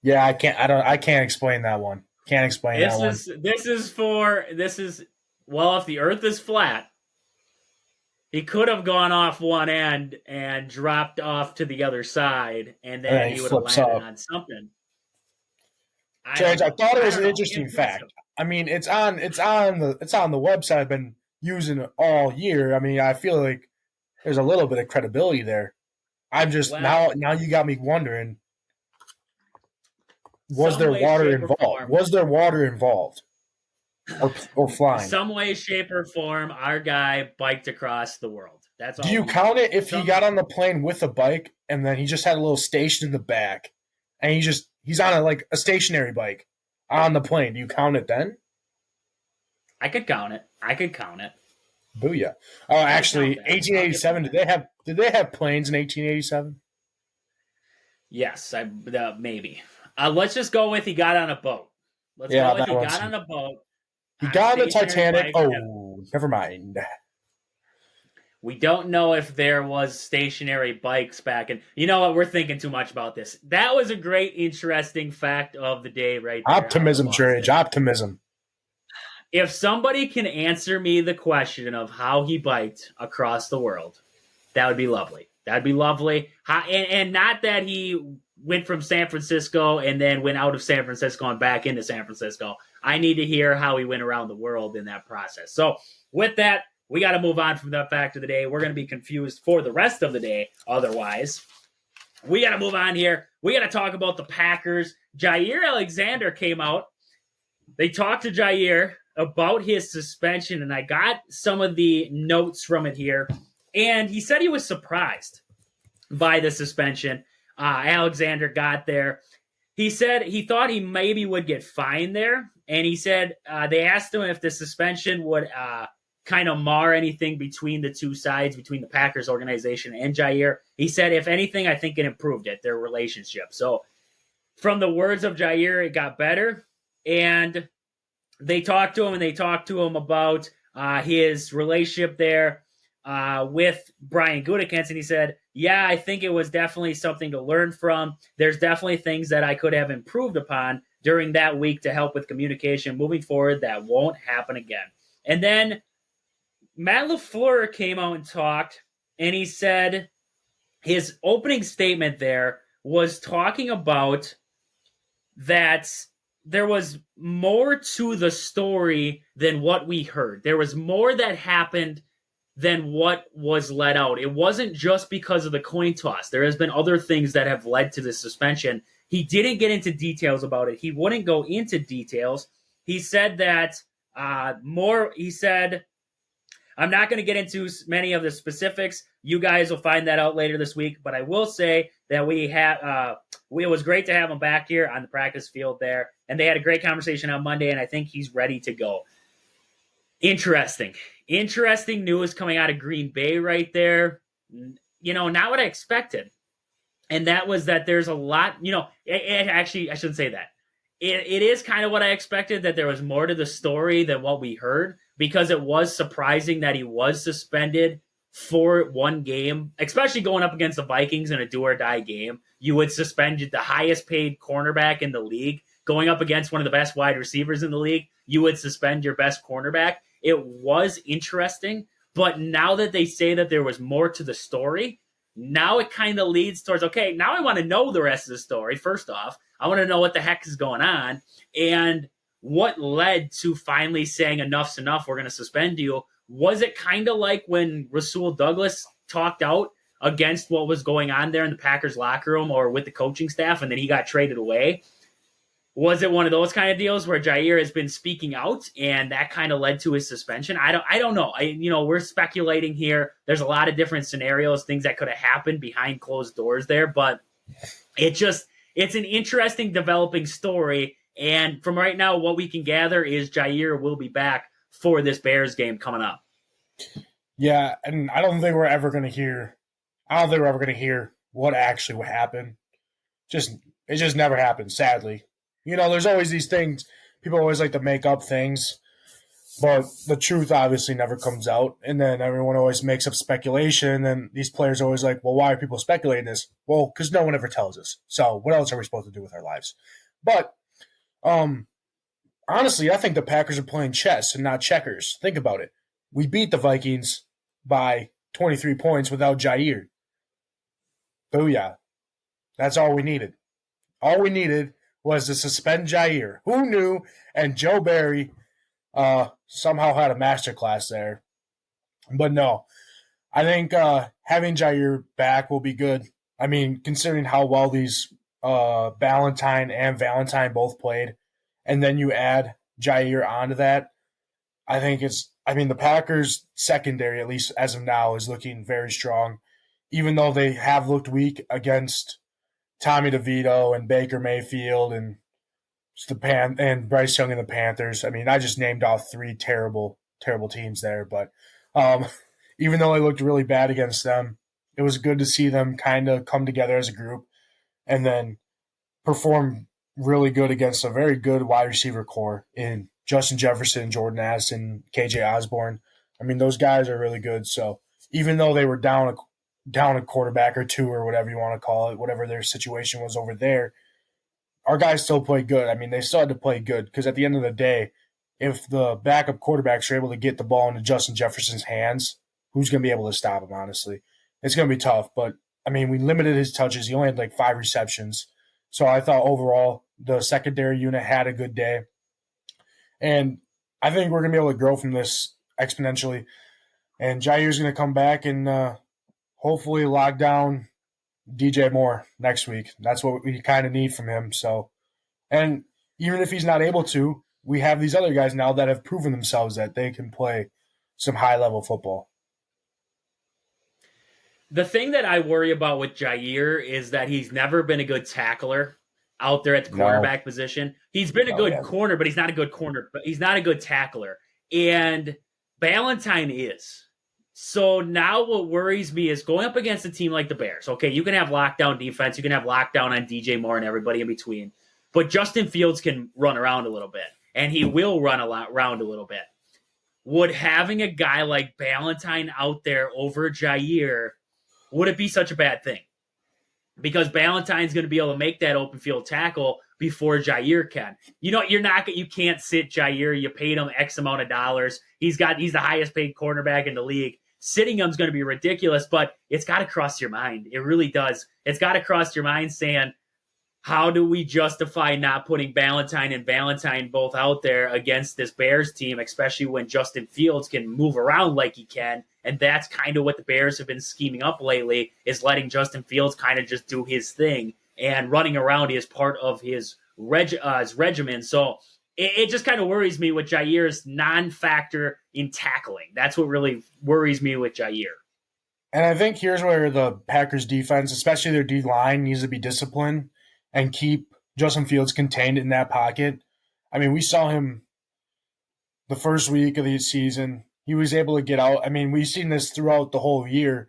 Yeah, I can't explain that one. Can't explain that one. Well, if the Earth is flat, he could have gone off one end and dropped off to the other side, and then he would have landed on something. Judge, I thought it was an interesting fact. I mean, it's on the website I've been using it all year. I mean, I feel like there's a little bit of credibility there. I'm just now you got me wondering. Was there water involved? Was there water involved? Or flying? Some way, shape, or form, our guy biked across the world. That's all. Do you count it if he got on the plane with a bike and then he just had a little station in the back and he's on a stationary bike on the plane? Do you count it then? I could count it. Booyah! Oh, actually, 1887. Did they have planes in 1887? Yes, maybe. Let's just go with he got on a boat. He got on a boat. He got on the Titanic. Never mind. We don't know if there was stationary bikes back in. You know what? We're thinking too much about this. That was a great, interesting fact of the day right there. Optimism, Trage. Optimism. If somebody can answer me the question of how he biked across the world, that would be lovely. That'd be lovely. And not that he went from San Francisco and then went out of San Francisco and back into San Francisco. I need to hear how he went around the world in that process. So with that, we got to move on from that fact of the day. We're going to be confused for the rest of the day otherwise. We got to move on here. We got to talk about the Packers. Jair Alexander came out. They talked to Jair about his suspension, and I got some of the notes from it here. And he said he was surprised by the suspension. Alexander got there. He said he thought he maybe would get fined there. And he said they asked him if the suspension would kind of mar anything between the two sides, between the Packers organization and Jair. He said, if anything, I think it improved their relationship. So from the words of Jair, it got better. And they talked to him about his relationship there with Brian Gutekunst, and he said, yeah, I think it was definitely something to learn from. There's definitely things that I could have improved upon during that week to help with communication moving forward. That won't happen again. And then Matt LaFleur came out and talked, and he said his opening statement there was talking about that there was more to the story than what we heard. There was more that happened than what was let out. It wasn't just because of the coin toss. There has been other things that have led to the suspension. He didn't get into details about it. He wouldn't go into details. He said that he said, I'm not going to get into many of the specifics. You guys will find that out later this week. But I will say that it was great to have him back here on the practice field there. And they had a great conversation on Monday, and I think he's ready to go. Interesting news coming out of Green Bay right there. Not what I expected. And that was that there's a lot, actually, I shouldn't say that. It is kind of what I expected, that there was more to the story than what we heard, because it was surprising that he was suspended for one game, especially going up against the Vikings in a do-or-die game. You would suspend the highest-paid cornerback in the league. Going up against one of the best wide receivers in the league, you would suspend your best cornerback. It was interesting, but now that they say that there was more to the story, now it kind of leads towards, okay, now I want to know the rest of the story. First off, I want to know what the heck is going on and what led to finally saying enough's enough, we're going to suspend you. Was it kind of like when Rasul Douglas talked out against what was going on there in the Packers locker room or with the coaching staff, and then he got traded away? Was it one of those kind of deals where Jair has been speaking out and that kind of led to his suspension? I don't know. We're speculating here. There's a lot of different scenarios, things that could have happened behind closed doors there, but it's an interesting developing story. And from right now, what we can gather is Jair will be back for this Bears game coming up. Yeah, and I don't think we're ever going to hear what actually would happen. It just never happened, sadly. There's always these things. People always like to make up things, but the truth obviously never comes out. And then everyone always makes up speculation. And then these players are always like, well, why are people speculating this? Well, because no one ever tells us. So what else are we supposed to do with our lives? But honestly, I think the Packers are playing chess and not checkers. Think about it. We beat the Vikings by 23 points without Jair. Booyah. That's all we needed. All we needed was to suspend Jair. Who knew? And Joe Barry somehow had a masterclass there. But no, I think having Jair back will be good. I mean, considering how well these Ballantyne and Valentine both played, and then you add Jair onto that, I think the Packers secondary, at least as of now, is looking very strong, even though they have looked weak against Tommy DeVito and Baker Mayfield and Bryce Young and the Panthers. I mean, I just named off three terrible, terrible teams there. But even though they looked really bad against them, it was good to see them kind of come together as a group and then perform really good against a very good wide receiver core in Justin Jefferson, Jordan Addison, KJ Osborne. I mean, those guys are really good. So even though they were down a quarterback or two or whatever you want to call it, whatever their situation was over there, our guys still played good. I mean, they still had to play good because at the end of the day, if the backup quarterbacks are able to get the ball into Justin Jefferson's hands, who's going to be able to stop him, honestly? It's going to be tough, but, I mean, we limited his touches. He only had like 5 receptions. So I thought overall the secondary unit had a good day. And I think we're going to be able to grow from this exponentially. And Jair's going to come back and hopefully lock down DJ Moore next week. That's what we kind of need from him. So, and even if he's not able to, we have these other guys now that have proven themselves that they can play some high-level football. The thing that I worry about with Jair is that he's never been a good tackler out there at the cornerback position. He's been a good corner, but he's not a good corner. But he's not a good tackler. And Ballantyne is. So now what worries me is going up against a team like the Bears. Okay, you can have lockdown defense. You can have lockdown on DJ Moore and everybody in between. But Justin Fields can run around a little bit. And he will run around a little bit. Would having a guy like Ballantyne out there over Jair, would it be such a bad thing? Because Ballantyne's going to be able to make that open field tackle before Jair can. You can't sit Jair. You paid him X amount of dollars. He's the highest paid cornerback in the league. Sitting him's going to be ridiculous, but it's got to cross your mind. It really does. It's got to cross your mind saying, how do we justify not putting Ballantyne and Valentine both out there against this Bears team, especially when Justin Fields can move around like he can? And that's kind of what the Bears have been scheming up lately, is letting Justin Fields kind of just do his thing, and running around is part of his regimen. So it just kind of worries me with Jair's non-factor in tackling. That's what really worries me with Jair. And I think here's where the Packers defense, especially their D-line, needs to be disciplined and keep Justin Fields contained in that pocket. I mean, we saw him the first week of the season. He was able to get out. I mean, we've seen this throughout the whole year,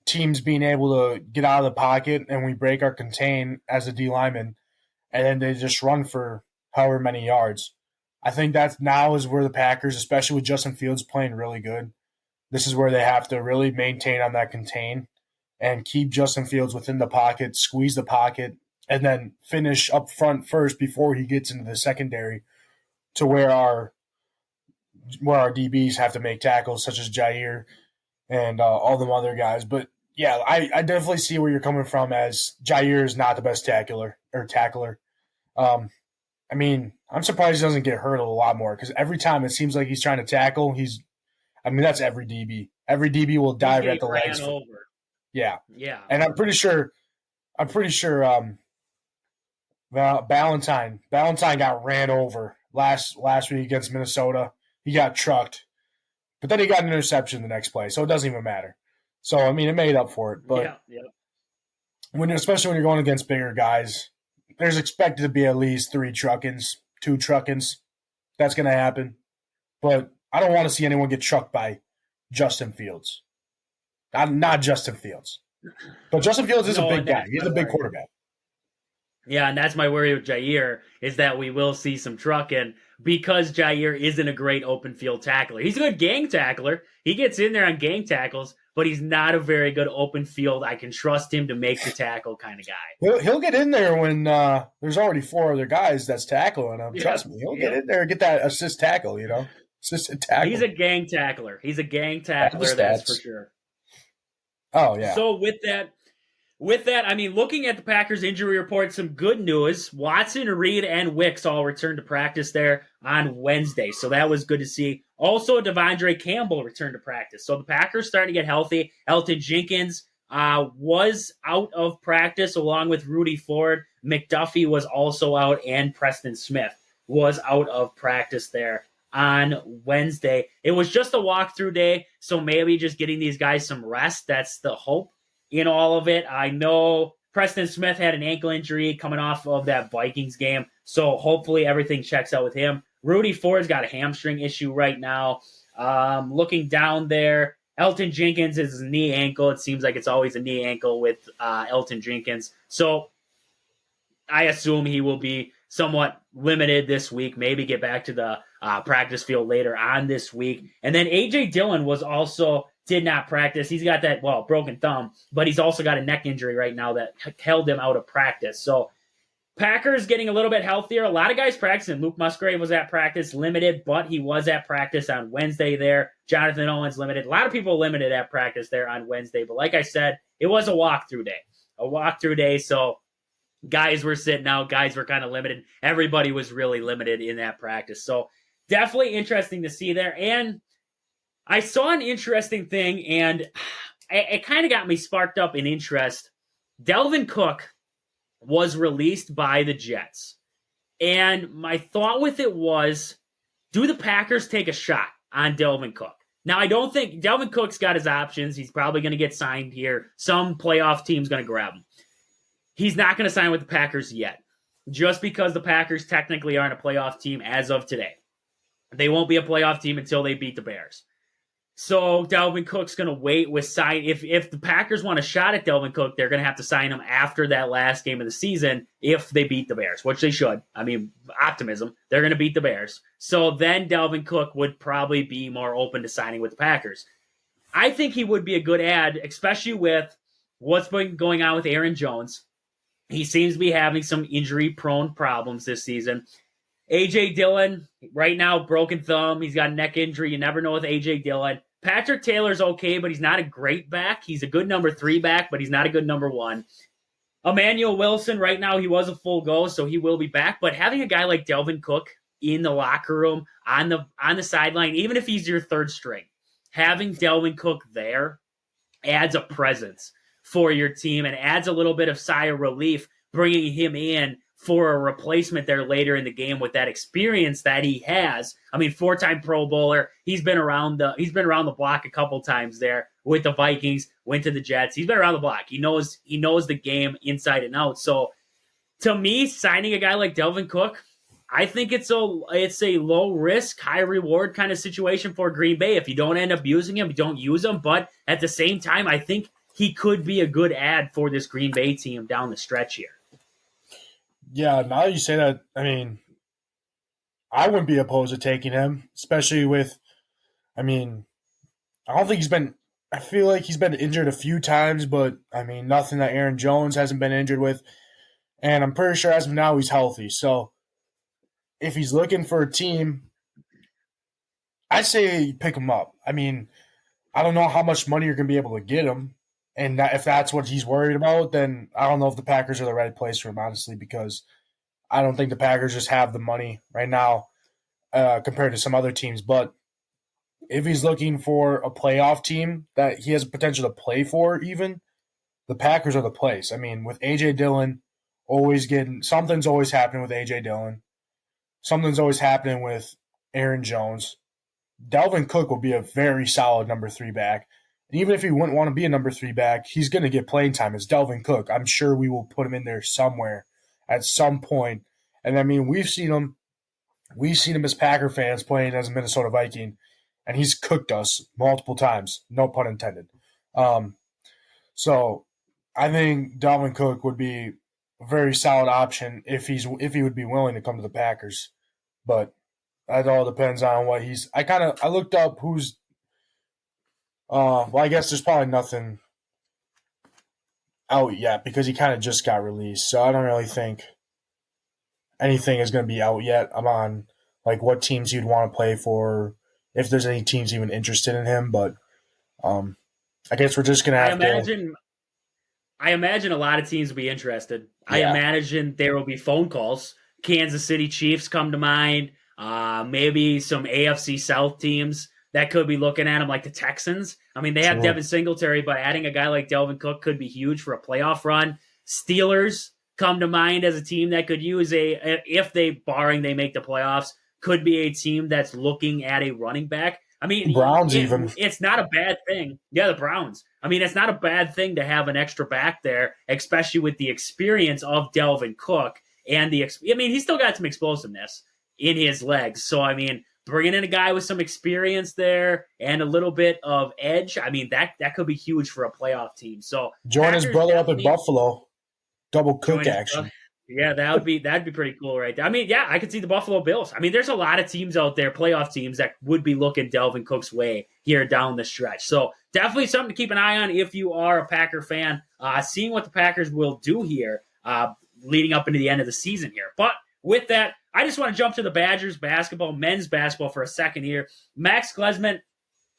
teams being able to get out of the pocket and we break our contain as a D lineman, and then they just run for however many yards. I think that now is where the Packers, especially with Justin Fields playing really good, this is where they have to really maintain on that contain and keep Justin Fields within the pocket, squeeze the pocket, and then finish up front first before he gets into the secondary to where our DBs have to make tackles, such as Jair and all them other guys. But yeah, I definitely see where you're coming from, as Jair is not the best tackler. I mean, I'm surprised he doesn't get hurt a lot more, because every time it seems like he's trying to tackle, that's every DB. Every DB will dive at the legs. Over. Yeah. Yeah. And I'm pretty sure Ballantyne got ran over last week against Minnesota. He got trucked, but then he got an interception the next play, so it doesn't even matter. So I mean, it made up for it. But especially when you're going against bigger guys, there's expected to be at least 2 truckins. That's going to happen. But I don't want to see anyone get trucked by Justin Fields. Not Justin Fields. But Justin Fields is a big guy. He's a big quarterback. Yeah, and that's my worry with Jair, is that we will see some trucking, because Jair isn't a great open field tackler. He's a good gang tackler. He gets in there on gang tackles, but he's not a very good open field, I can trust him to make the tackle kind of guy. He'll get in there when there's already 4 other guys that's tackling him. Trust me. He'll get in there and get that assist tackle, Assisted tackle. He's a gang tackler. That's for sure. Oh, yeah. So with that, I mean, looking at the Packers injury report, some good news. Watson, Reed, and Wicks all returned to practice there on Wednesday, so that was good to see. Also, Devondre Campbell returned to practice. So the Packers starting to get healthy. Elton Jenkins was out of practice along with Rudy Ford. McDuffie was also out, and Preston Smith was out of practice there on Wednesday. It was just a walkthrough day, so maybe just getting these guys some rest. That's the hope in all of it. I know Preston Smith had an ankle injury coming off of that Vikings game, so hopefully everything checks out with him. Rudy Ford's got a hamstring issue right now. Looking down there, Elton Jenkins is a knee ankle. It seems like it's always a knee ankle with Elton Jenkins. So I assume he will be somewhat limited this week, maybe get back to the practice field later on this week. And then A.J. Dillon did not practice. He's got that, broken thumb, but he's also got a neck injury right now that held him out of practice. So Packers getting a little bit healthier. A lot of guys practicing. Luke Musgrave was at practice, limited, but he was at practice on Wednesday there. Jonathan Owens limited. A lot of people limited at practice there on Wednesday, but like I said, it was a walkthrough day. So guys were sitting out. Guys were kind of limited. Everybody was really limited in that practice. So definitely interesting to see there. And I saw an interesting thing, and it kind of got me sparked up in interest. Delvin Cook was released by the Jets. And my thought with it was, do the Packers take a shot on Delvin Cook? Now, I don't think Delvin Cook's got his options. He's probably going to get signed here. Some playoff team's going to grab him. He's not going to sign with the Packers yet, just because the Packers technically aren't a playoff team as of today. They won't be a playoff team until they beat the Bears. So Delvin Cook's going to wait with sign. If the Packers want a shot at Delvin Cook, they're going to have to sign him after that last game of the season if they beat the Bears, which they should. I mean, optimism. They're going to beat the Bears. So then Delvin Cook would probably be more open to signing with the Packers. I think he would be a good ad, especially with what's been going on with Aaron Jones. He seems to be having some injury-prone problems this season. A.J. Dillon, right now, broken thumb. He's got a neck injury. You never know with A.J. Dillon. Patrick Taylor's okay, but he's not a great back. He's a good number 3 back, but he's not a good number 1. Emmanuel Wilson, right now, he was a full go, so he will be back. But having a guy like Delvin Cook in the locker room, on the sideline, even if he's your third string, having Delvin Cook there adds a presence for your team and adds a little bit of sigh of relief, bringing him in for a replacement there later in the game with that experience that he has. I mean, 4-time Pro Bowler. He's been around the block a couple times there with the Vikings, went to the Jets. He's been around the block. He knows the game inside and out. So to me, signing a guy like Delvin Cook, I think it's a low risk, high reward kind of situation for Green Bay. If you don't end up using him, you don't use him. But at the same time, I think he could be a good ad for this Green Bay team down the stretch here. Yeah, now that you say that, I mean, I wouldn't be opposed to taking him, especially with, I mean, I don't think I feel like he's been injured a few times, but, I mean, nothing that Aaron Jones hasn't been injured with. And I'm pretty sure as of now he's healthy. So if he's looking for a team, I say pick him up. I mean, I don't know how much money you're going to be able to get him. And if that's what he's worried about, then I don't know if the Packers are the right place for him, honestly, because I don't think the Packers just have the money right now compared to some other teams. But if he's looking for a playoff team that he has potential to play for even, the Packers are the place. I mean, with A.J. Dillon something's always happening with A.J. Dillon. Something's always happening with Aaron Jones. Delvin Cook will be a very solid number 3 back. And even if he wouldn't want to be a number 3 back, he's going to get playing time. It's Delvin Cook. I'm sure we will put him in there somewhere at some point. And I mean, we've seen him as Packer fans playing as a Minnesota Viking, and he's cooked us multiple times. No pun intended. So I think Delvin Cook would be a very solid option if he would be willing to come to the Packers. But that all depends on what he's. I looked up who's. Well, I guess there's probably nothing out yet because he kind of just got released. So I don't really think anything is going to be out yet. I'm on like what teams you'd want to play for, if there's any teams even interested in him. But I guess we're just going to have to. I imagine a lot of teams will be interested. Yeah. I imagine there will be phone calls. Kansas City Chiefs come to mind. Maybe some AFC South teams that could be looking at him, like the Texans. I mean, they have Devin Singletary, but adding a guy like Delvin Cook could be huge for a playoff run. Steelers come to mind as a team that could use barring they make the playoffs, could be a team that's looking at a running back. I mean, Browns it's not a bad thing. Yeah, the Browns. I mean, it's not a bad thing to have an extra back there, especially with the experience of Delvin Cook and he's still got some explosiveness in his legs. So, I mean, bringing in a guy with some experience there and a little bit of edge, I mean, that could be huge for a playoff team. So join his brother up in Buffalo. Double Cook action. Yeah, that'd be pretty cool right there. I mean, yeah, I could see the Buffalo Bills. I mean, there's a lot of teams out there, playoff teams, that would be looking Delvin Cook's way here down the stretch. So definitely something to keep an eye on if you are a Packer fan, seeing what the Packers will do here leading up into the end of the season here. But with that, I just want to jump to the Badgers men's basketball for a second here. Max Klesman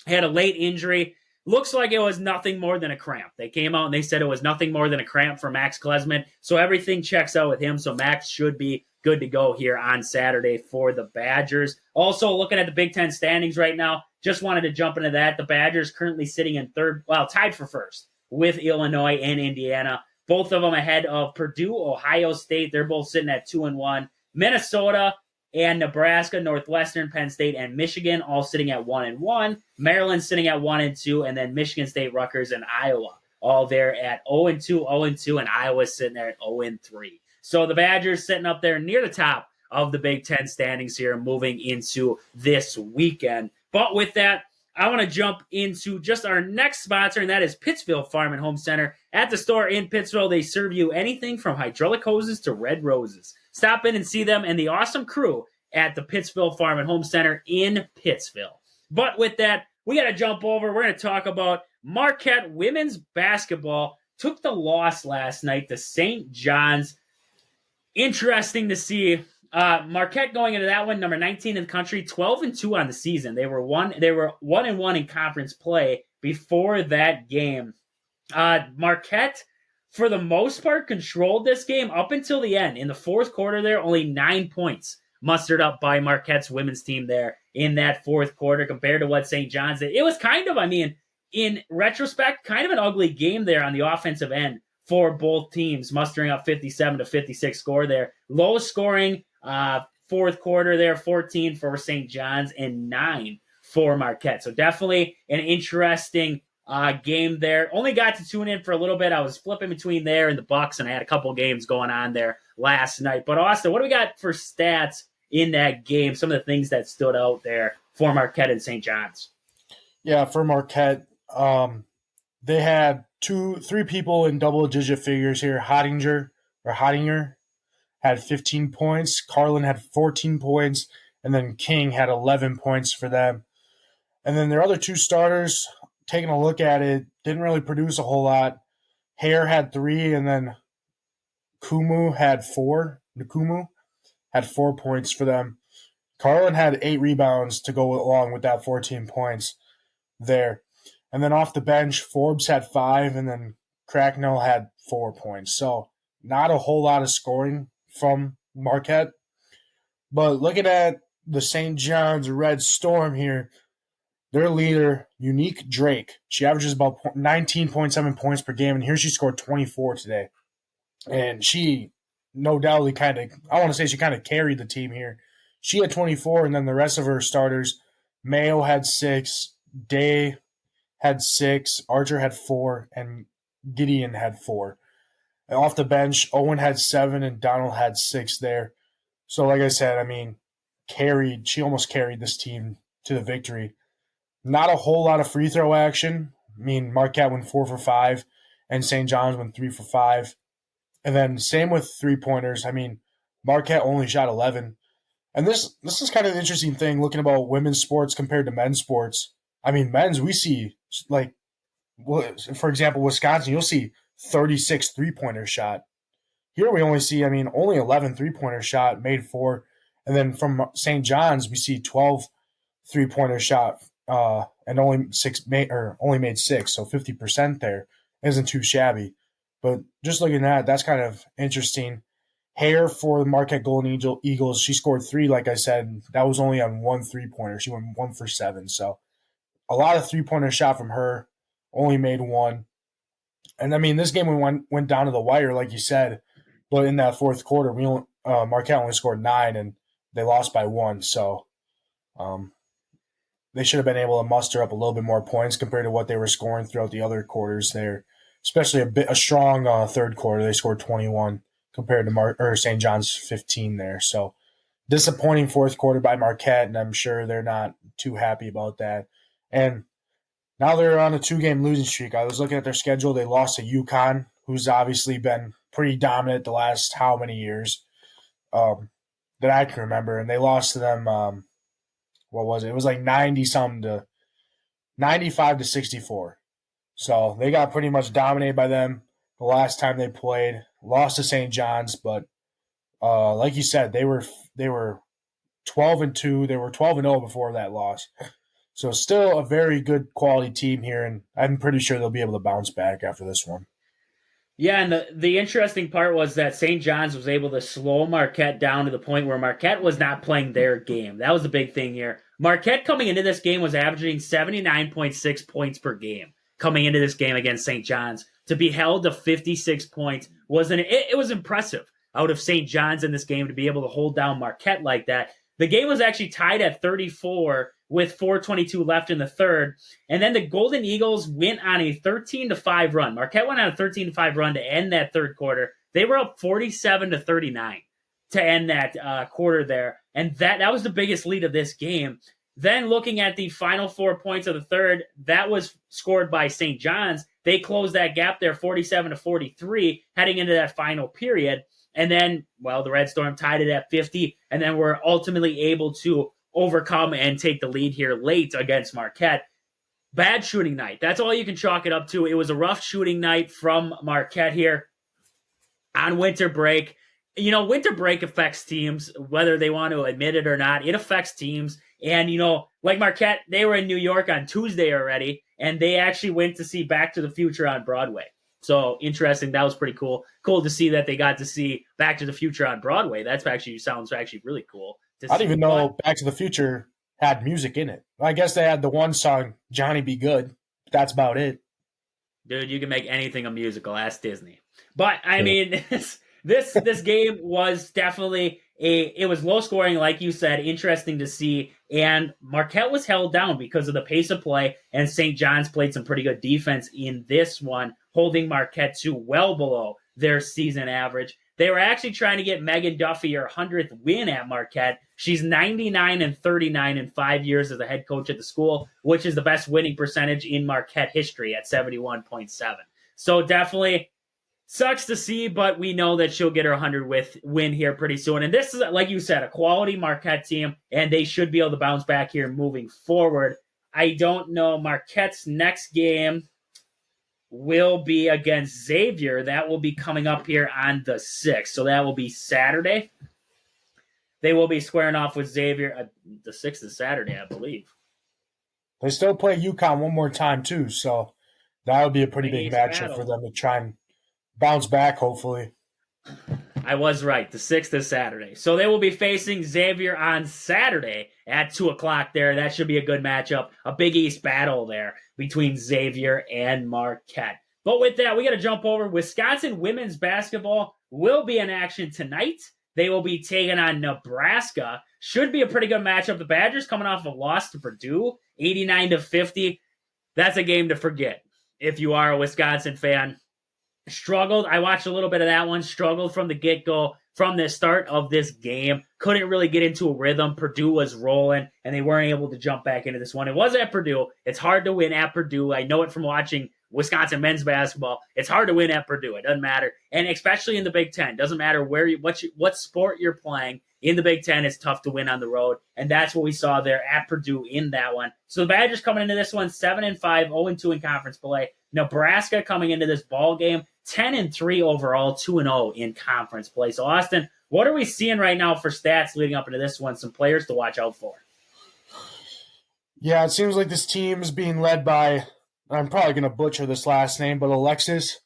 had a late injury. Looks like it was nothing more than a cramp. They came out and they said it was nothing more than a cramp for Max Klesman. So everything checks out with him. So Max should be good to go here on Saturday for the Badgers. Also, looking at the Big Ten standings right now, just wanted to jump into that. The Badgers currently sitting in tied for first with Illinois and Indiana. Both of them ahead of Purdue, Ohio State. They're both sitting at 2-1. Minnesota and Nebraska, Northwestern, Penn State, and Michigan all sitting at 1-1. Maryland sitting at 1-2, and then Michigan State, Rutgers, and Iowa all there at 0-2, and Iowa sitting there at 0-3. So the Badgers sitting up there near the top of the Big Ten standings here, moving into this weekend. But with that, I want to jump into just our next sponsor, and that is Pittsfield Farm and Home Center. At the store in Pittsfield, they serve you anything from hydraulic hoses to red roses. Stop in and see them and the awesome crew at the Pittsfield Farm and Home Center in Pittsfield. But with that, we got to jump over. We're going to talk about Marquette women's basketball took the loss last night to St. John's. Interesting to see. Marquette going into that one, number 19 in the country, 12-2 on the season. They were 1-1 in conference play before that game. Marquette, for the most part, controlled this game up until the end. In the fourth quarter there, only 9 points mustered up by Marquette's women's team there in that fourth quarter compared to what St. John's did. It was kind of, in retrospect, kind of an ugly game there on the offensive end for both teams, mustering up 57-56 score there. Low scoring fourth quarter there, 14 for St. John's and 9 for Marquette. So definitely an interesting game there. Only got to tune in for a little bit. I was flipping between there and the Bucks, and I had a couple games going on there last night. But Austin, what do we got for stats in that game? Some of the things that stood out there for Marquette and St. John's. Yeah, for Marquette, they had 3 people in double-digit figures here. Hottinger had 15 points. Carlin had 14 points. And then King had 11 points for them. And then their other 2 starters, taking a look at it, didn't really produce a whole lot. Hare had 3, and then Nukumu had 4 points for them. Carlin had 8 rebounds to go along with that 14 points there. And then off the bench, Forbes had 5, and then Cracknell had 4 points. So not a whole lot of scoring from Marquette. But looking at the St. John's Red Storm here, their leader, Unique Drake, she averages about 19.7 points per game, and here she scored 24 today. And she, no doubt, she kind of carried the team here. She had 24, and then the rest of her starters, Mayo had 6, Day had 6, Archer had 4, and Gideon had 4. And off the bench, Owen had 7, and Donald had 6 there. So like I said, she almost carried this team to the victory. Not a whole lot of free throw action. Marquette went 4 for 5, and St. John's went 3 for 5. And then same with 3-pointers. Marquette only shot 11. And this is kind of an interesting thing looking about women's sports compared to men's sports. Men's, we see, for example, Wisconsin, you'll see 36 3-pointer shot. Here we only see, only 11 3-pointer shot, made 4. And then from St. John's, we see 12 3-pointer shot and only made 6. So 50% there isn't too shabby. But just looking at that, that's kind of interesting. Hare for the Marquette Golden Eagles, she scored 3, like I said. That was only on 1 3-pointer. She went 1 for 7. So a lot of 3-pointer shot from her, only made 1. And this game went down to the wire, like you said. But in that fourth quarter, Marquette only scored 9, and they lost by 1. So they should have been able to muster up a little bit more points compared to what they were scoring throughout the other quarters there. Especially a strong third quarter. They scored 21 compared to St. John's 15 there. So disappointing fourth quarter by Marquette, and I'm sure they're not too happy about that. And now they're on a 2-game losing streak. I was looking at their schedule. They lost to UConn, who's obviously been pretty dominant the last how many years that I can remember. And they lost to them, what was it? It was like 90-something to 95 to 64. So they got pretty much dominated by them the last time they played. Lost to St. John's, but like you said, they were 12-2. They were 12-0 before that loss. So still a very good quality team here, and I'm pretty sure they'll be able to bounce back after this one. Yeah, and the interesting part was that St. John's was able to slow Marquette down to the point where Marquette was not playing their game. That was the big thing here. Marquette coming into this game was averaging 79.6 points per game coming into this game against St. John's. To be held to 56 points it was impressive out of St. John's in this game to be able to hold down Marquette like that. The game was actually tied at 34 with 4:22 left in the third. And then the Golden Eagles went on a 13-5 run. Marquette went on a 13-5 run to end that third quarter. They were up 47-39 to end that quarter there. And that was the biggest lead of this game. Then looking at the final 4 points of the third, that was scored by St. John's. They closed that gap there 47-43 heading into that final period. And then, the Red Storm tied it at 50, and then were ultimately able to overcome and take the lead here late against Marquette. Bad shooting night. That's all you can chalk it up to. It was a rough shooting night from Marquette here on winter break. Winter break affects teams, whether they want to admit it or not. It affects teams. And, like Marquette, they were in New York on Tuesday already, and they actually went to see Back to the Future on Broadway. So interesting. That was pretty cool. Cool to see that they got to see Back to the Future on Broadway. Sounds actually really cool. I didn't even know Back to the Future had music in it. I guess they had the one song, Johnny Be Good. That's about it. Dude, you can make anything a musical. Ask Disney. But, I mean, this game was definitely it was low scoring, like you said, interesting to see. And Marquette was held down because of the pace of play, and St. John's played some pretty good defense in this one, holding Marquette to well below their season average. They were actually trying to get Megan Duffy her 100th win at Marquette. She's 99-39 in 5 years as a head coach at the school, which is the best winning percentage in Marquette history at 71.7. So definitely sucks to see, but we know that she'll get her 100th win here pretty soon. And this is, like you said, a quality Marquette team, and they should be able to bounce back here moving forward. I don't know. Marquette's next game will be against Xavier. That will be coming up here on the 6th. So that will be Saturday. They will be squaring off with Xavier. The 6th is Saturday, I believe. They still play UConn one more time, too. So that would be a pretty big matchup for them to try and bounce back, hopefully. I was right. The 6th is Saturday. So they will be facing Xavier on Saturday at 2 o'clock there. That should be a good matchup. A Big East battle there between Xavier and Marquette. But with that, we got to jump over. Wisconsin women's basketball will be in action tonight. They will be taking on Nebraska. Should be a pretty good matchup. The Badgers coming off a loss to Purdue, 89-50. That's a game to forget if you are a Wisconsin fan. Struggled. I watched a little bit of that one. Struggled from the get-go, from the start of this game. Couldn't really get into a rhythm. Purdue was rolling, and they weren't able to jump back into this one. It was at Purdue. It's hard to win at Purdue. I know it from watching Wisconsin men's basketball. It's hard to win at Purdue. It doesn't matter. And especially in the Big Ten. Doesn't matter what sport you're playing. In the Big Ten, it's tough to win on the road. And that's what we saw there at Purdue in that one. So the Badgers coming into this one 7-5, 0-2 in conference play. Nebraska coming into this ball game 10-3 overall, 2-0 in conference play. So Austin, what are we seeing right now for stats leading up into this one? Some players to watch out for. Yeah, it seems like this team is being led by, I'm probably going to butcher this last name, but Alexis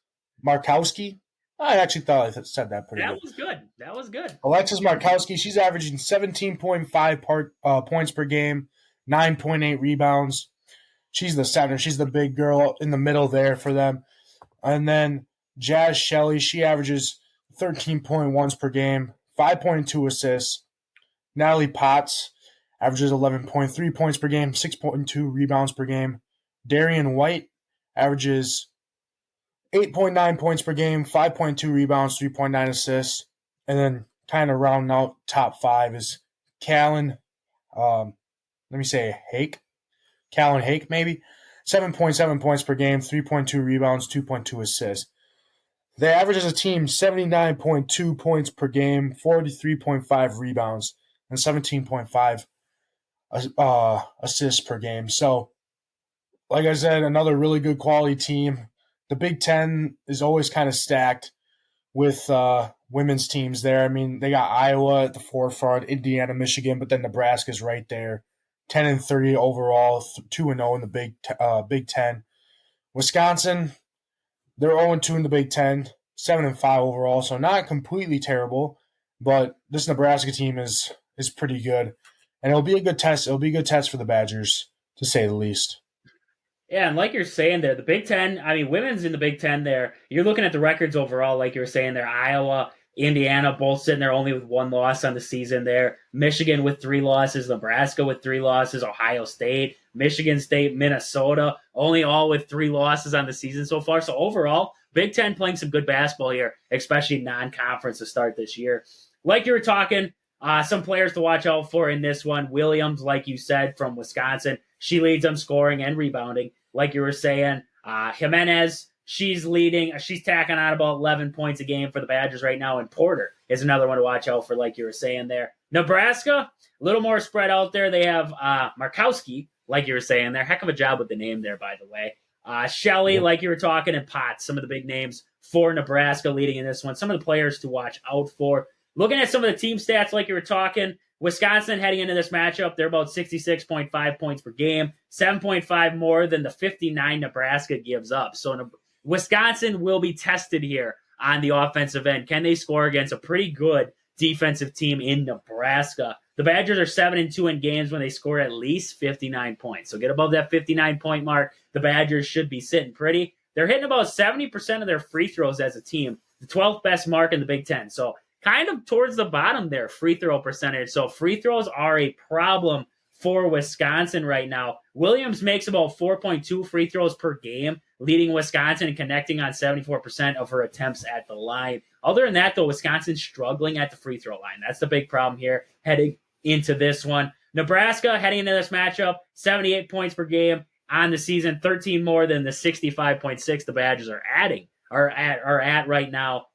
Markowski. I actually thought I said that pretty good. That was good. Alexis Markowski, she's averaging 17.5 points per game, 9.8 rebounds. She's the center. She's the big girl in the middle there for them. And then Jazz Shelley, she averages 13.1 per game, 5.2 assists. Natalie Potts averages 11.3 points per game, 6.2 rebounds per game. Darian White averages 8.9 points per game, 5.2 rebounds, 3.9 assists. And then kind of rounding out top 5 is Callan, Callan Hake, maybe. 7.7 points per game, 3.2 rebounds, 2.2 assists. They average as a team 79.2 points per game, 43.5 rebounds, and 17.5 assists per game. So, like I said, another really good quality team. The Big Ten is always kind of stacked with women's teams there. I mean, they got Iowa at the forefront, Indiana, Michigan, but then Nebraska's right there. 10-3 overall, 2-0 in the Big Ten. Wisconsin, they're 0-2 in the Big Ten, 7-5 overall, so not completely terrible. But this Nebraska team is pretty good, and it'll be a good test. It'll be a good test for the Badgers, to say the least. Yeah, and like you're saying there, the Big Ten, I mean, women's in the Big Ten there, you're looking at the records overall, like you were saying there, Iowa, Indiana, both sitting there only with 1 loss on the season there. Michigan with 3 losses, Nebraska with 3 losses, Ohio State, Michigan State, Minnesota, only all with 3 losses on the season so far. So overall, Big Ten playing some good basketball here, especially non-conference to start this year. Like you were talking, some players to watch out for in this one. Williams, like you said, from Wisconsin, she leads on scoring and rebounding. Like you were saying, Jimenez, she's tacking on about 11 points a game for the Badgers right now, and Porter is another one to watch out for, like you were saying there. Nebraska, a little more spread out there. They have Markowski, like you were saying there. Heck of a job with the name there, by the way. Shelley, like you were talking, and Potts, some of the big names for Nebraska leading in this one. Some of the players to watch out for. Looking at some of the team stats, like you were talking, Wisconsin heading into this matchup, they're about 66.5 points per game, 7.5 more than the 59 Nebraska gives up. So Wisconsin will be tested here on the offensive end. Can they score against a pretty good defensive team in Nebraska? The Badgers are 7-2 in games when they score at least 59 points. So get above that 59-point mark. The Badgers should be sitting pretty. They're hitting about 70% of their free throws as a team, the 12th best mark in the Big Ten. So kind of towards the bottom there, free throw percentage. So free throws are a problem for Wisconsin right now. Williams makes about 4.2 free throws per game, leading Wisconsin and connecting on 74% of her attempts at the line. Other than that, though, Wisconsin's struggling at the free throw line. That's the big problem here heading into this one. Nebraska heading into this matchup, 78 points per game on the season, 13 more than the 65.6 the Badgers are at right now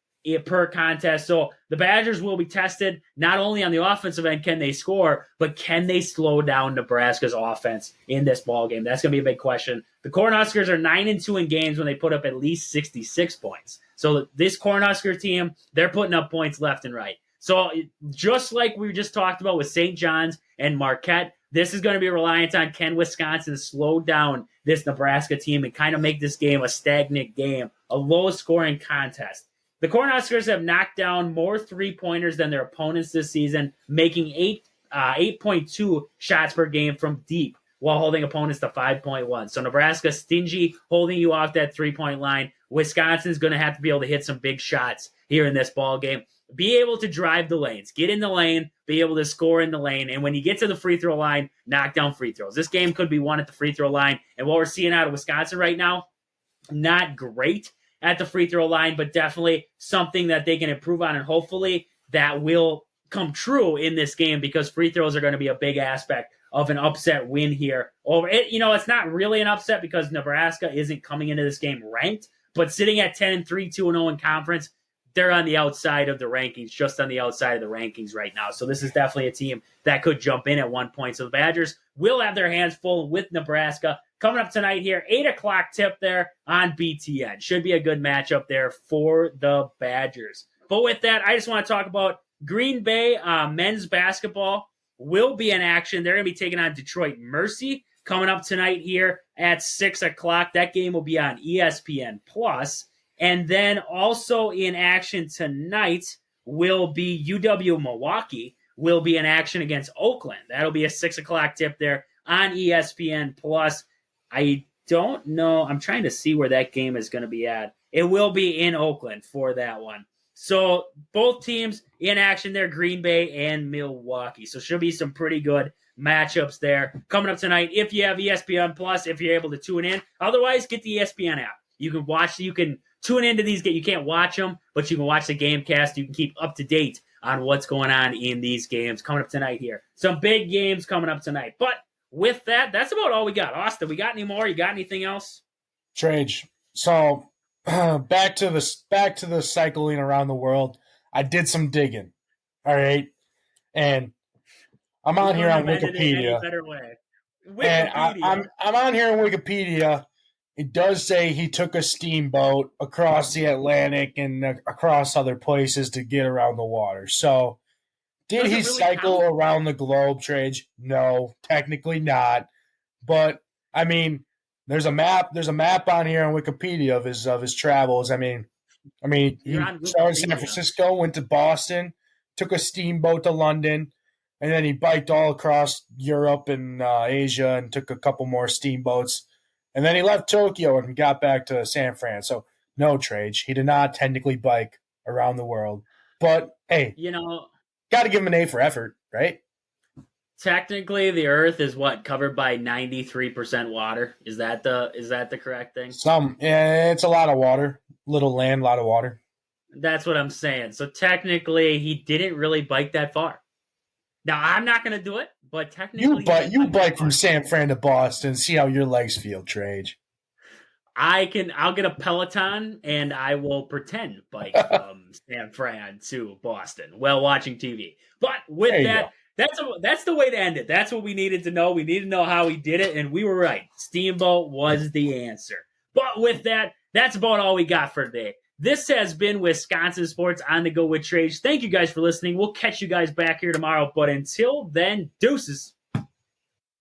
per contest. So the Badgers will be tested not only on the offensive end, can they score, but can they slow down Nebraska's offense in this ball game? That's going to be a big question. The Cornhuskers are 9-2 in games when they put up at least 66 points. So this Cornhusker team, they're putting up points left and right. So just like we just talked about with St. John's and Marquette, this is going to be reliant on can Wisconsin slow down this Nebraska team and kind of make this game a stagnant game, a low-scoring contest. The Cornhuskers have knocked down more three-pointers than their opponents this season, making 8.2 shots per game from deep while holding opponents to 5.1. So Nebraska stingy, holding you off that three-point line. Wisconsin's going to have to be able to hit some big shots here in this ball game. Be able to drive the lanes, get in the lane, be able to score in the lane, and when you get to the free throw line, knock down free throws. This game could be won at the free throw line, and what we're seeing out of Wisconsin right now, not great at the free throw line, but definitely something that they can improve on, and hopefully that will come true in this game because free throws are going to be a big aspect of an upset win here. It's not really an upset because Nebraska isn't coming into this game ranked, but sitting at 10-3, 2-0 in conference, they're on the outside of the rankings, just on the outside of the rankings right now. So this is definitely a team that could jump in at one point. So the Badgers will have their hands full with Nebraska. Coming up tonight here, 8 o'clock tip there on BTN. Should be a good matchup there for the Badgers. But with that, I just want to talk about Green Bay men's basketball will be in action. They're going to be taking on Detroit Mercy coming up tonight here at 6 o'clock. That game will be on ESPN+. And then also in action tonight will be UW Milwaukee will be in action against Oakland. That'll be a 6 o'clock tip there on ESPN+. I don't know. I'm trying to see where that game is going to be at. It will be in Oakland for that one. So both teams in action there, Green Bay and Milwaukee. So should be some pretty good matchups there coming up tonight. If you have ESPN+, if you're able to tune in. Otherwise, get the ESPN app. You can tune into these games. You can't watch them, but you can watch the game cast. You can keep up to date on what's going on in these games coming up tonight here. Some big games coming up tonight. But with that, that's about all we got. Austin, we got any more? You got anything else? Trage. So back to the cycling around the world. I did some digging. All right. And I'm on here on Wikipedia. And I'm on here on Wikipedia. It does say he took a steamboat across the Atlantic and across other places to get around the water. So, did he cycle around the globe, Trage? No, technically not. But I mean, there's a map. There's a map on here on Wikipedia of his travels. I mean, he started in San Francisco, went to Boston, took a steamboat to London, and then he biked all across Europe and Asia and took a couple more steamboats. And then he left Tokyo and got back to San Fran. So, no, Trage. He did not technically bike around the world. But, hey, got to give him an A for effort, right? Technically, the Earth is covered by 93% water. Is that the correct thing? It's a lot of water. Little land, a lot of water. That's what I'm saying. So, technically, he didn't really bike that far. Now, I'm not going to do it, but technically... You bike from San Fran to Boston. See how your legs feel, Trage. I'll get a Peloton, and I will pretend bike from San Fran to Boston while watching TV. But with that, That's the way to end it. That's what we needed to know. We needed to know how he did it, and we were right. Steamboat was the answer. But with that, that's about all we got for today. This has been Wisconsin Sports on the Go with Trades. Thank you guys for listening. We'll catch you guys back here tomorrow. But until then, deuces.